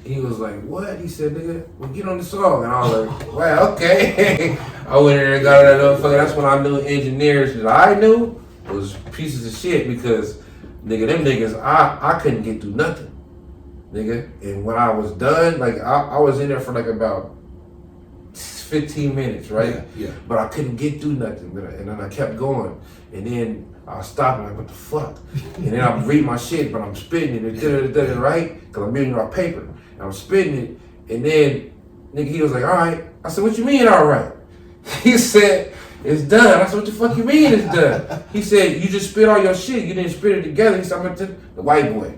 And he was like, what? He said, nigga, well, get on the song. And I was like, wow, okay. I went in there and got that motherfucker. That's when I knew engineers that I knew was pieces of shit because, nigga, them niggas, I couldn't get through nothing, nigga. And when I was done, like, I was in there for like about 15 minutes, right? Yeah. But I couldn't get through nothing, and then I kept going. And then I stopped and like, what the fuck? And then I read my shit, but I'm spitting it, right? Because I'm reading my paper, and I'm spitting it. And then, nigga, he was like, all right. I said, what you mean, all right? He said, it's done. I said, what the fuck you mean it's done? He said, you just spit all your shit. You didn't spit it together. He said, the white boy. I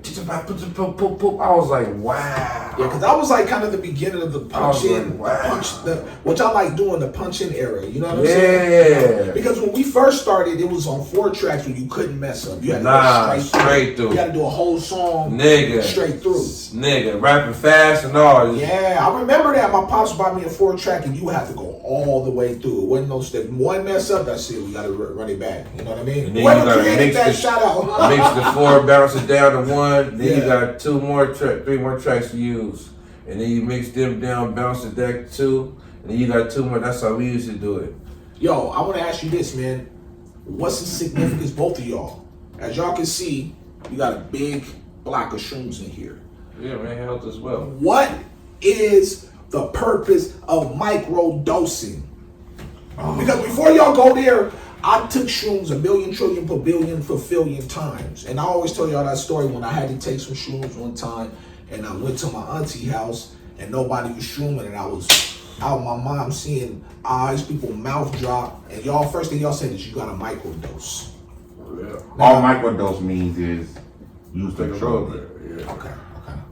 was like, wow. Yeah, because I was like kind of the beginning of the punch in, which I like doing the punch in era. You know what I'm saying? Yeah. Because when we first started, it was on 4 tracks where you couldn't mess up. You had to go straight through. You had to do a whole song straight through. Nigga, rapping fast and all. Yeah, I remember that. My pops bought me a 4 track and you had to go all the way through. It wasn't no step. One mess up, that's it. We got to run it back. You know what I mean? And then you got to mix that shout out. Mix the 4, bounce it down to 1. Then you got 3 more tracks to use. And then you mix them down, bounce it back to 2. And then you got 2 more. That's how we used to do it. Yo, I want to ask you this, man. What's the significance, both of y'all? As y'all can see, you got a big block of shrooms in here. Yeah, man, health as well. What is the purpose of microdosing? Because before y'all go there, I took shrooms 1,000,000,000 trillion per billion for billion times. And I always tell y'all that story when I had to take some shrooms one time and I went to my auntie house and nobody was shrooming and I was out my mom seeing eyes, people mouth drop, and y'all first thing y'all said is you got a microdose. Yeah. All microdose means is use the control. Yeah. Okay.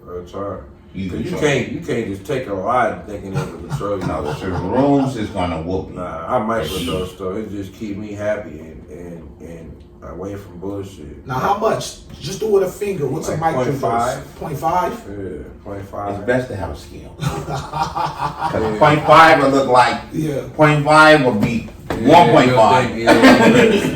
That's right. You can't just take a ride thinking it will control you. No, the shrooms is gonna whoop you. Nah, I microdose though. It just keep me happy and away from bullshit. Now how much? Just do it with a finger. What's like a microdose? 0.5? Yeah, 0.5. It's best to have a scale. Because 0.5 will look like 0.5 will be 1.5.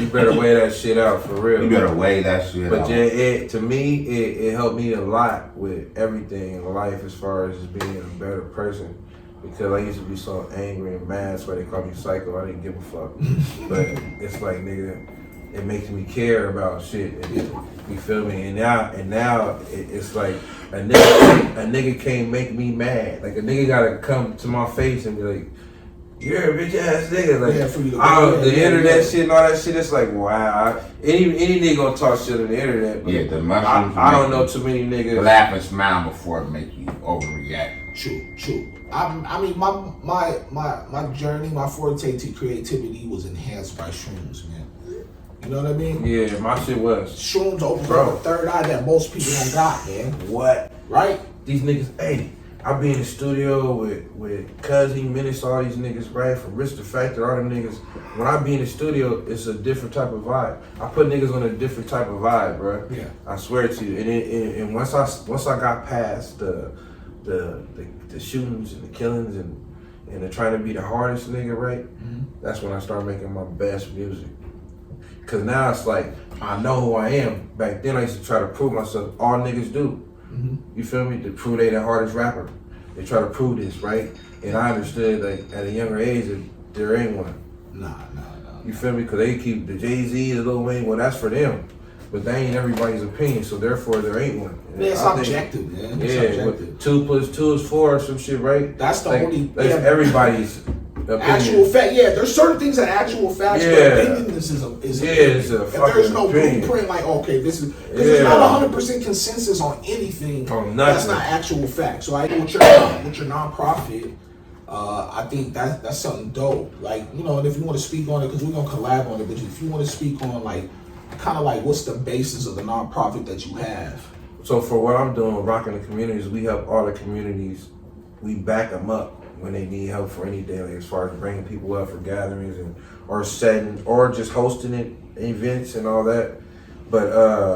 You better weigh that shit out for real. You better weigh that shit out. But yeah, to me, it helped me a lot with everything in life as far as just being a better person. Because I used to be so angry and mad, that's why they call me Cyco. I didn't give a fuck. But it's like, nigga, it makes me care about shit. You feel me? And now it's like a nigga can't make me mad. Like a nigga gotta come to my face and be like, you're a bitch ass nigga. Like the internet shit and all that shit. It's like, wow. Any nigga gonna talk shit on the internet. But the mushrooms. I don't know too many niggas. Laugh and smile before it make you overreact. True. I mean, my journey, my forte to creativity was enhanced by shrooms, man. You know what I mean? Yeah, my shit was. Shrooms opened up a third eye that most people don't got, man. What? Right? These niggas, hey, I be in the studio with Cuzzy, Menace, all these niggas, right? From Rich the Factor, all them niggas. When I be in the studio, it's a different type of vibe. I put niggas on a different type of vibe, bro. Yeah. I swear to you. And once I got past the shootings and the killings and the trying to be the hardest nigga, right? That's when I started making my best music. Cause now it's like, I know who I am. Back then I used to try to prove myself. All niggas do. You feel me? To prove they the hardest rapper. They try to prove this, right? And I understood like at a younger age that there ain't one. Nah. You feel me? Cause they keep the Jay-Z, the Lil Wayne, well that's for them. But they ain't everybody's opinion, so therefore there ain't one. Man, it's objective, man. It's yeah, 2 + 2 is 4 or some shit, right? That's the like, only... That's everybody's Actual fact, yeah. There's certain things that actual facts, but opinion is a it's a if there's no opinion. blueprint, like okay, this is because there's not 100% consensus on anything. That's not actual fact. So I with your nonprofit, I think that's something dope. Like and if you want to speak on it, because we're gonna collab on it, but if you want to speak on like kind of like what's the basis of the nonprofit that you have? So for what I'm doing, rocking the communities, we help all the communities. We back them up when they need help for anything, like as far as bringing people up for gatherings or setting or just hosting events and all that. But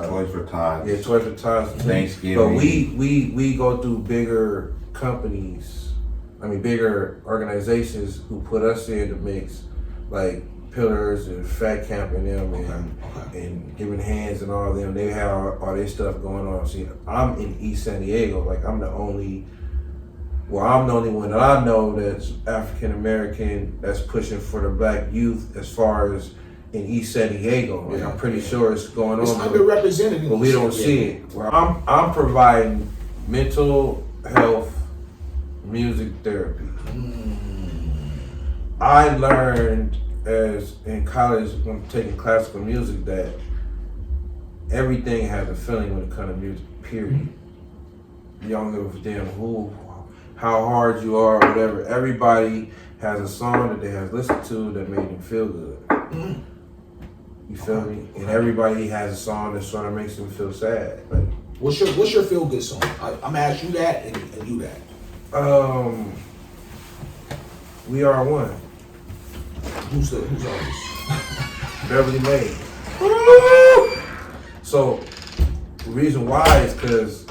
Toys for Tots. Yeah, Toys for Tots. Thanksgiving. But we go through bigger companies, bigger organizations who put us in the mix, like Pillars and Fat Camp and them and Giving Hands and all of them. They have all their stuff going on. See, I'm in East San Diego, like I'm the only one that I know that's African American that's pushing for the black youth as far as in East San Diego. Like I'm pretty sure it's going it's on. It's underrepresented, but we don't see it. Well, I'm providing mental health music therapy. I learned as in college when taking classical music that everything has a feeling when it comes to music, period. You don't give a damn how hard you are or whatever. Everybody has a song that they have listened to that made them feel good. You feel me? And everybody has a song that sort of makes them feel sad. Like, what's your feel good song? I'm gonna ask you that and you that. We Are One. Who's artist? Beverly May. So the reason why is because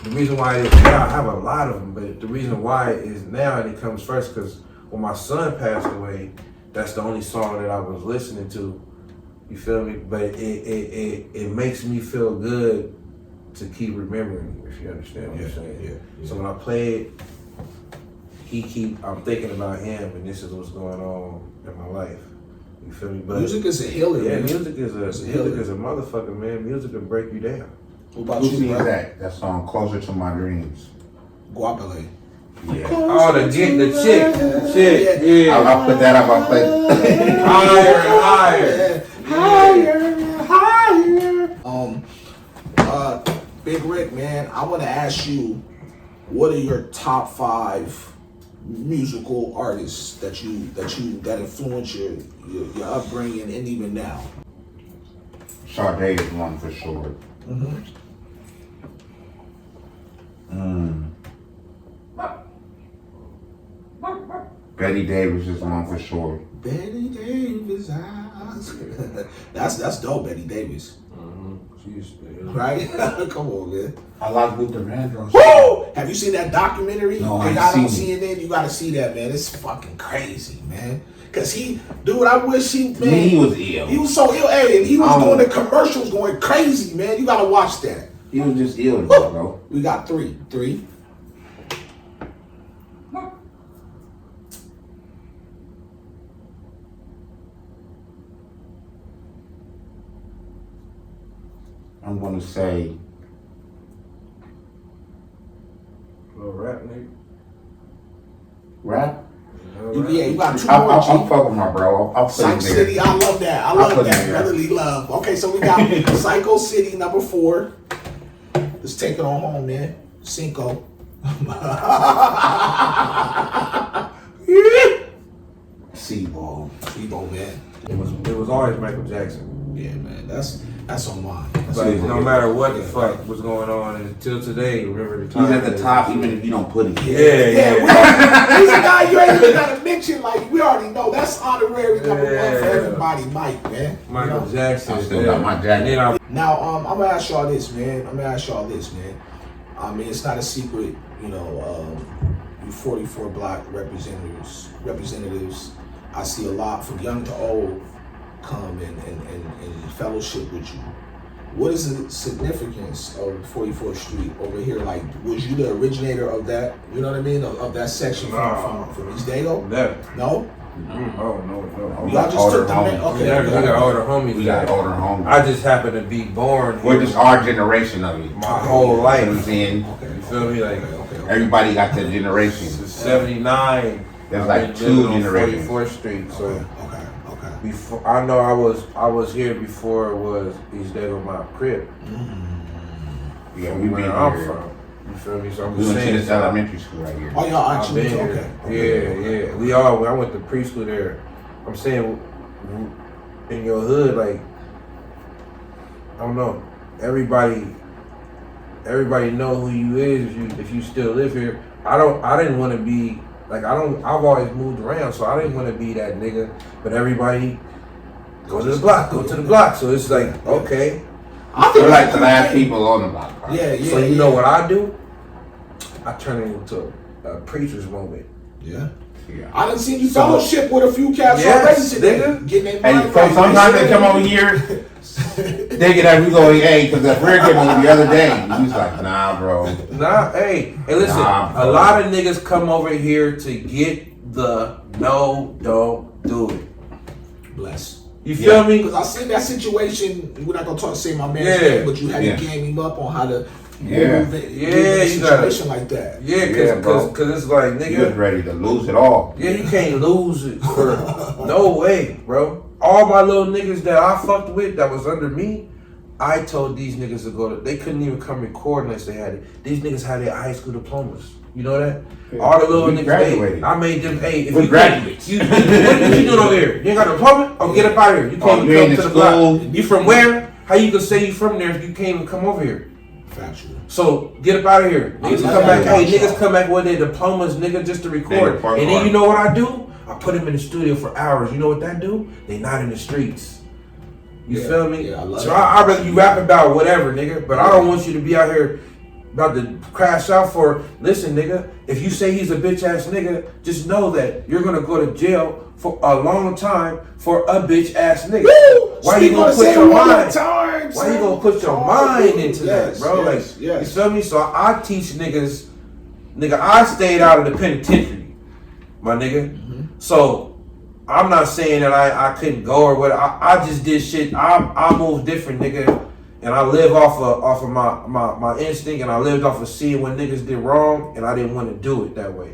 the reason why it is now, I have a lot of them, but the reason why is now and it comes first because when my son passed away, that's the only song that I was listening to. You feel me? But it makes me feel good to keep remembering, if you understand what I'm saying. Yeah. So when I play it, I'm thinking about him, and this is what's going on in my life. You feel me? But music is a healer. Yeah, man. music is a motherfucker, man. Music can break you down. What about Who you, sings bro? that song, Closer to My Dreams? Guapale. Yeah. Oh, the chick. Yeah. I'll put that up. I'll play. Higher. Big Rick, man, I want to ask you, what are your top 5 musical artists that influence your upbringing and even now? Sade is one for sure. Betty Davis is one for sure. Betty Davis, that's dope, Betty Davis. Right? Come on, man. I like Luther Vandross. Woo! Have you seen that documentary? No, I ain't ain't seen it. You gotta see that, man. It's fucking crazy, man. Cause I wish he was ill. He was so ill, hey, and he was doing the commercials going crazy, man. You gotta watch that. He was just ill, bro. We got 3. I'm gonna say Little rap, nigga. rap. You got 2 more. I'll fuck with my bro. I'll put Psycho him there. City, I love that. I love that brotherly love. Okay, so we got Cyco City number 4. Let's take it on home, man. Cyco. Seaball, man. It was always Michael Jackson. Yeah, man. That's on mine. But no matter what the fuck was going on until today, remember the time. He's at the top even if you don't put it. Yeah. He's a guy you ain't even gotta mention. Like we already know, that's honorary number 1 for everybody. Mike, man. Michael Jackson. I still got my jacket. Now, I'm gonna ask y'all this, man. I mean, it's not a secret, you 44 Black representatives. I see a lot from young to old come and fellowship with you. What is the significance of 44th Street over here? Like, was you the originator of that? You know what I mean? Of that section from East Dago? Never. No? Oh, no. Y'all just took the man. Okay. We got older homies. We got older homies. I just happened to be born. We're just our generation of it. My whole life. You know what I'm saying? You feel me? Like, everybody got their generation. 79 There's I've like been 2 living on generations. 44th Street, so Okay. before I know I was here before it was East Dago my crib. Yeah, we've been Where I'm here. from. You feel me? So I'm We just went to saying. this elementary school right here. Oh, y'all I've actually been here. Yeah. I went to preschool there. I'm saying, in your hood, like, I don't know. Everybody know who you is if you still live here. I didn't want to be like I've always moved around, so I didn't want to be that nigga. But everybody go to the block. So it's like, okay. We're like the last people on the block. Yeah. So you know what I do? I turn it into a preacher's moment. Yeah. Yeah. I done seen you fellowship with a few cats Yes, already today. nigga. Getting their And mind so right. sometimes they come over here thinking that we go, hey, because that Rick came over the other day. He's like, nah, bro. Nah, hey, listen, a lot of niggas come over here to get the no, don't do it. Bless. You feel me? Because I seen that situation. We're not gonna say my man's Yeah. name, but you had to game him up on how to move it. Yeah, in a you gotta- situation like that. Yeah, bro. cause it's like, You was nigga, ready to lose it all. yeah, you can't lose it for no way, bro. All my little niggas that I fucked with that was under me, I told these niggas to go to, they couldn't even come record unless they had it. These niggas had their high school diplomas. You know that? Yeah. All the little We niggas, graduated. I made them, hey, if We you graduates. what you doing over here? You ain't got a diploma? Oh, get up out of here. You Oh, can't you even ain't come to in the block. school. You from where? How you can say you from there if you can't even come over here? Factual. So get up out of here. Niggas Yeah, come back. yeah, Hey, yeah. niggas come back with their diplomas, nigga, just to record. record And then hard. you know what I do? I put them in the studio for hours. You know what that do? They not in the streets. You Yeah, feel me? yeah, I love So that. I rather you rap about whatever, nigga. But I don't want you to be out here about to crash out for. Listen, nigga. If you say he's a bitch ass nigga, just know that you're gonna go to jail for a long time for a bitch ass nigga. Why you gonna put your mind? Why you gonna put your mind into that, bro? Like, you feel me? So I teach niggas, nigga, I stayed out of the penitentiary, my nigga. So I'm not saying that I couldn't go or what. I just did shit. I move different, nigga, and I live off of my instinct, and I lived off of seeing when niggas did wrong, and I didn't want to do it that way,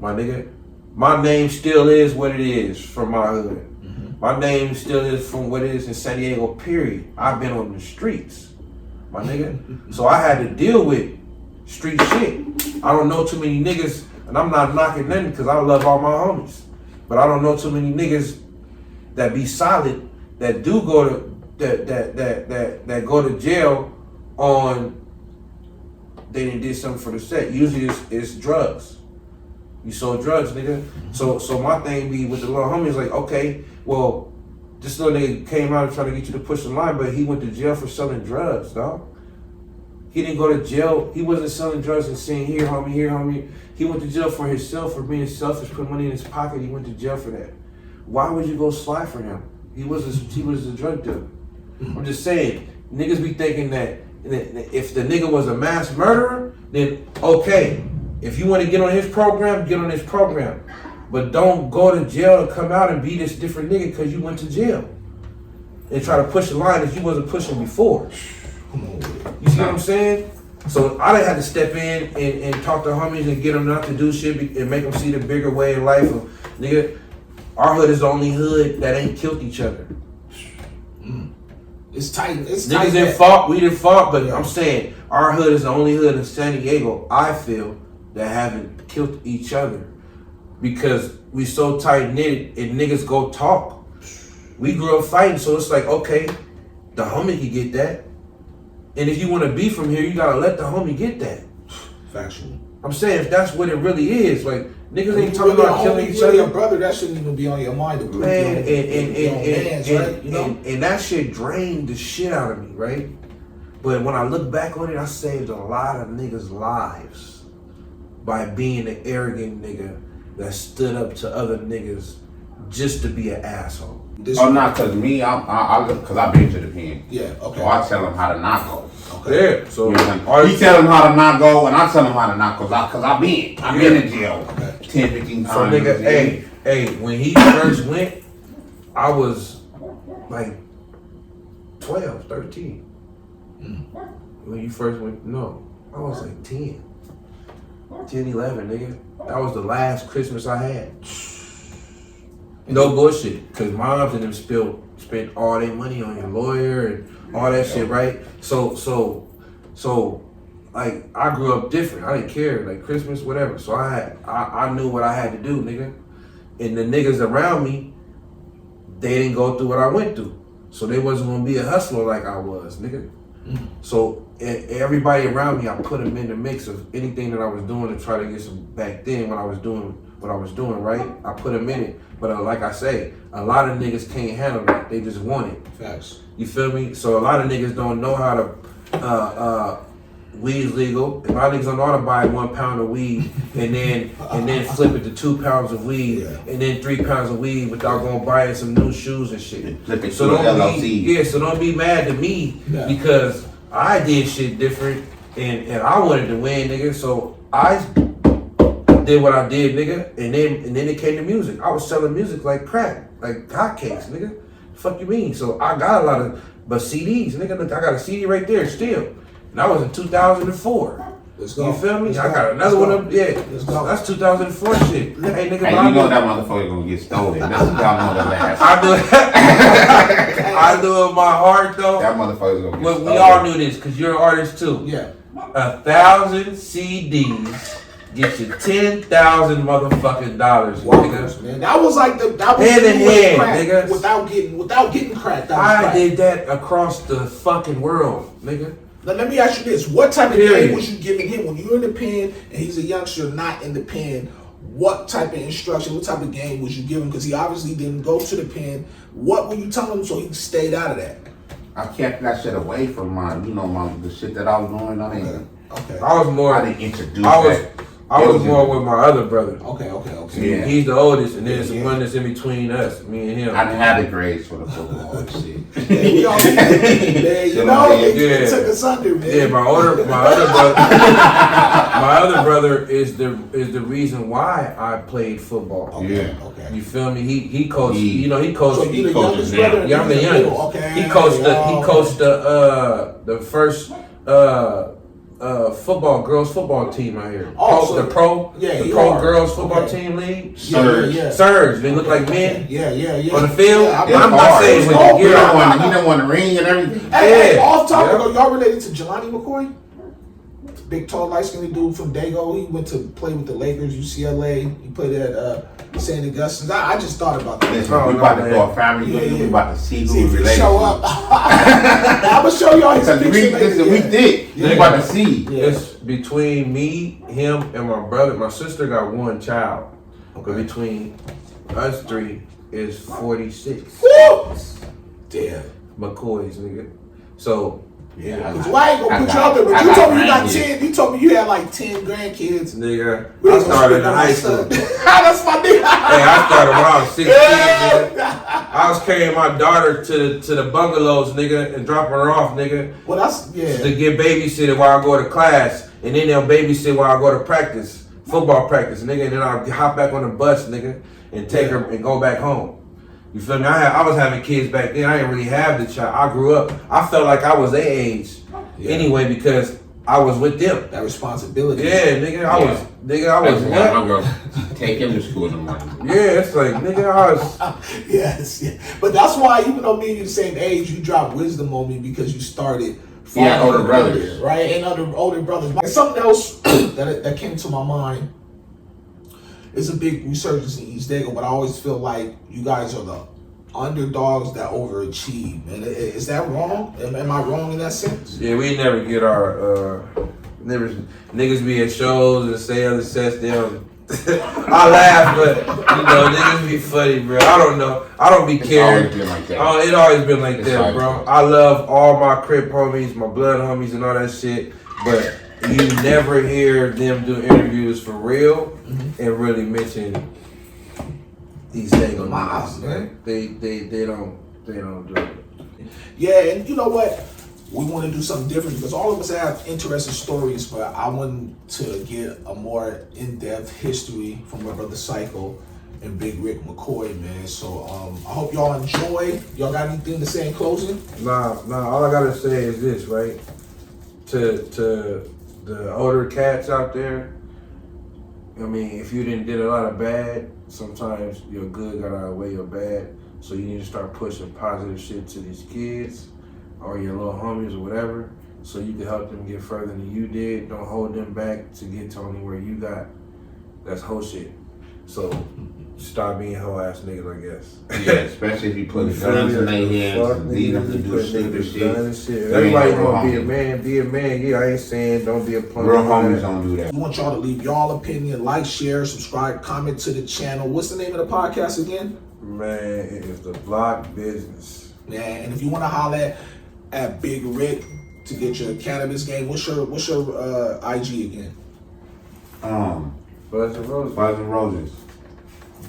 my nigga. My name still is what it is from my hood. My name still is from what it is in San Diego, period. I've been on the streets, my nigga. So I had to deal with street shit. I don't know too many niggas, and I'm not knocking them because I love all my homies. But I don't know too many niggas that be solid, that do go to, that go to jail on, they done did something for the set. Usually it's drugs. You sold drugs, nigga. So my thing be with the little homies like, okay, well, this little nigga came out and trying to get you to push the line, but he went to jail for selling drugs, dog. He didn't go to jail. He wasn't selling drugs and saying, here, homie. He went to jail for himself, for being selfish, put money in his pocket. He went to jail for that. Why would you go slide for him? He was a drug dealer. I'm just saying, niggas be thinking that if the nigga was a mass murderer, then okay. If you want to get on his program, get on his program. But don't go to jail and come out and be this different nigga because you went to jail. And try to push the line that you wasn't pushing before. You see what I'm saying? So I done had to step in and talk to homies and get them not to do shit and make them see the bigger way in life of, nigga, our hood is the only hood that ain't killed each other. It's tight. It's Niggas tight. didn't fought, we didn't fought, but I'm saying our hood is the only hood in San Diego, I feel, that haven't killed each other. Because we so tight knit and niggas go talk. We grew up fighting, so it's like, okay, the homie can get that. And if you want to be from here, you gotta let the homie get that. Factual. I'm saying if that's what it really is, like niggas ain't You talking really about killing homie, each really other. your brother, that shouldn't even be on your mind. Man, and and that shit drained the shit out of me, right? But when I look back on it, I saved a lot of niggas' lives by being an arrogant nigga that stood up to other niggas just to be an asshole. Oh, not because me, because I've been to the pen. Yeah, okay. So I tell him how to not go. Yeah, so You know what I'm saying? He tell him how to not go, and I tell him how to not go, because I've been in jail 10, 15 times. So nigga, hey, when he first went, I was like 12, 13. When you first went, no, I was like 10. 10, 11, nigga. That was the last Christmas I had. No bullshit. Cause moms and them spent all their money on your lawyer and all that shit, right? So like I grew up different. I didn't care, like Christmas, whatever. So I knew what I had to do, nigga. And the niggas around me, they didn't go through what I went through. So they wasn't gonna be a hustler like I was, nigga. So everybody around me, I put them in the mix of anything that I was doing to try to get some back then when I was doing what I was doing, right? I put them in it. But like I say, a lot of niggas can't handle that. They just want it. Facts. You feel me? So a lot of niggas don't know how to weed's legal. A lot of niggas don't know how to buy 1 pound of weed and then flip it to 2 pounds of weed and then 3 pounds of weed without going buying some new shoes and shit. Flip it So to an don't LLC. be so don't be mad to me because I did shit different and I wanted to win, nigga. So I did what I did, nigga, and then it came to music. I was selling music like crack, like hotcakes, nigga. Fuck you mean? So I got a lot of CDs, nigga. Look, I got a CD right there still. And that was in 2004. Let's go. You feel me? Let's I go. got another Let's one go. up. Yeah, Let's go. That's 2004 shit. Hey, nigga, Hey, you know that motherfucker gonna get stolen. That's what y'all know the last. I do it. I do it in my heart though. That motherfucker's gonna get But stolen. we all knew this because you're an artist too. Yeah. 1,000 CDs get you $10,000 motherfucking dollars, nigga. Man, that was like that was Hand in the way hand, crack nigga. without getting cracked. That was I crack. did that across the fucking world, nigga. Now, let me ask you this: what type of Period. game was you giving him when you were in the pen and he's a youngster not in the pen? What type of instruction, what type of game was you giving? Because he obviously didn't go to the pen. What were you telling him so he stayed out of that? I kept that shit away from the shit that I was doing. I didn't. Okay. I didn't introduce I was more with my other brother. Okay. Yeah. He's the oldest, and then some one that's in between us, me and him. I didn't have the grades for the football and shit. Yeah, we all man, you know, it took us under, man. Yeah, my other brother is the reason why I played football. Yeah. Okay. You feel me? He coached. He coached. So you the coaches youngest now. brother? Yeah, I'm the He's youngest. middle. Okay. He coached the first girls football team out here. Oh, The pro girls football Okay. team league. Yeah. Surge. They look like men Yeah. on the field. Yeah, I'm not saying with the He gear. don't want the ring and everything. Hey, Yeah. off topic, Yeah. though, y'all related to Jelani McCoy? Big, tall, light-skinned dude from Dago. He went to play with the Lakers, UCLA. He played at St. Augustine. I just thought about that. Listen, we about to do a family reunion. We about to see See who's if he related. show up. I'm gonna show y'all his Because picture. we did. We about to see. Yeah. It's between me, him, and my brother. My sister got one child. But between us three is 46. Woo! Damn. McCoys, nigga. So, Yeah, because I ain't gonna put you out there, but you told me you got 10. You told me you had like 10 grandkids. nigga, We I ain't gonna started in spend high no school. stuff. That's my nigga. Hey, I started when I was 16, nigga. I was carrying my daughter to the bungalows, nigga, and dropping her off, nigga, Well, that's to get babysitted while I go to class, and then they'll babysit while I go to practice, football practice, nigga, and then I'll hop back on the bus, nigga, and take her and go back home. You feel me? I was having kids back then. I didn't really have the child. I grew up. I felt like I was their age anyway because I was with them. that responsibility. Yeah, nigga, I was My what? girl take him to school in the morning. Yeah, it's like, nigga, I was. Yes, yeah. But that's why, even though me and you the same age, you dropped wisdom on me because you started. Yeah, older following brothers. right? And other older brothers. And something else that came to my mind. It's a big resurgence in East Dago, but I always feel like you guys are the underdogs that overachieve, man. Is that wrong? Am I wrong in that sense? Yeah, we never get our niggas be at shows and say other sets. They don't. I laugh, but niggas be funny, bro. I don't know. I don't be caring. It's always been like that. Oh, it always been like that, always bro. been. I love all my Crip homies, my blood homies, and all that shit. But you never hear them do interviews for real and really mention these things on Miles, man. They don't do it. Yeah, and you know what? We want to do something different because all of us have interesting stories, but I wanted to get a more in-depth history from my brother Cyco and Big Rick McCoy, man. So I hope y'all enjoy. Y'all got anything to say in closing? Nah. All I gotta say is this, right? To the older cats out there, I mean, if you didn't did a lot of bad, sometimes your good gotta outweigh your bad. So you need to start pushing positive shit to these kids or your little homies or whatever, so you can help them get further than you did. Don't hold them back to get to only where you got. That's whole shit. So stop being hoe ass niggas, I guess. Yeah, especially if you put guns in their hands and lead them to do stupid shit. Everybody gonna be a man, be a man. Yeah, I ain't saying don't be a punk. Real homies don't do that. We want y'all to leave y'all opinion, like, share, subscribe, comment to the channel. What's the name of the podcast again? Man, it is the block business. Yeah, and if you want to holler at Big Rick to get your cannabis game, what's your IG again? Buzz and Roses. Buzz and Roses.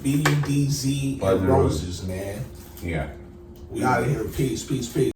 BUDZ Buzz and and Roses, man. Yeah. We out of here. Peace, peace, peace.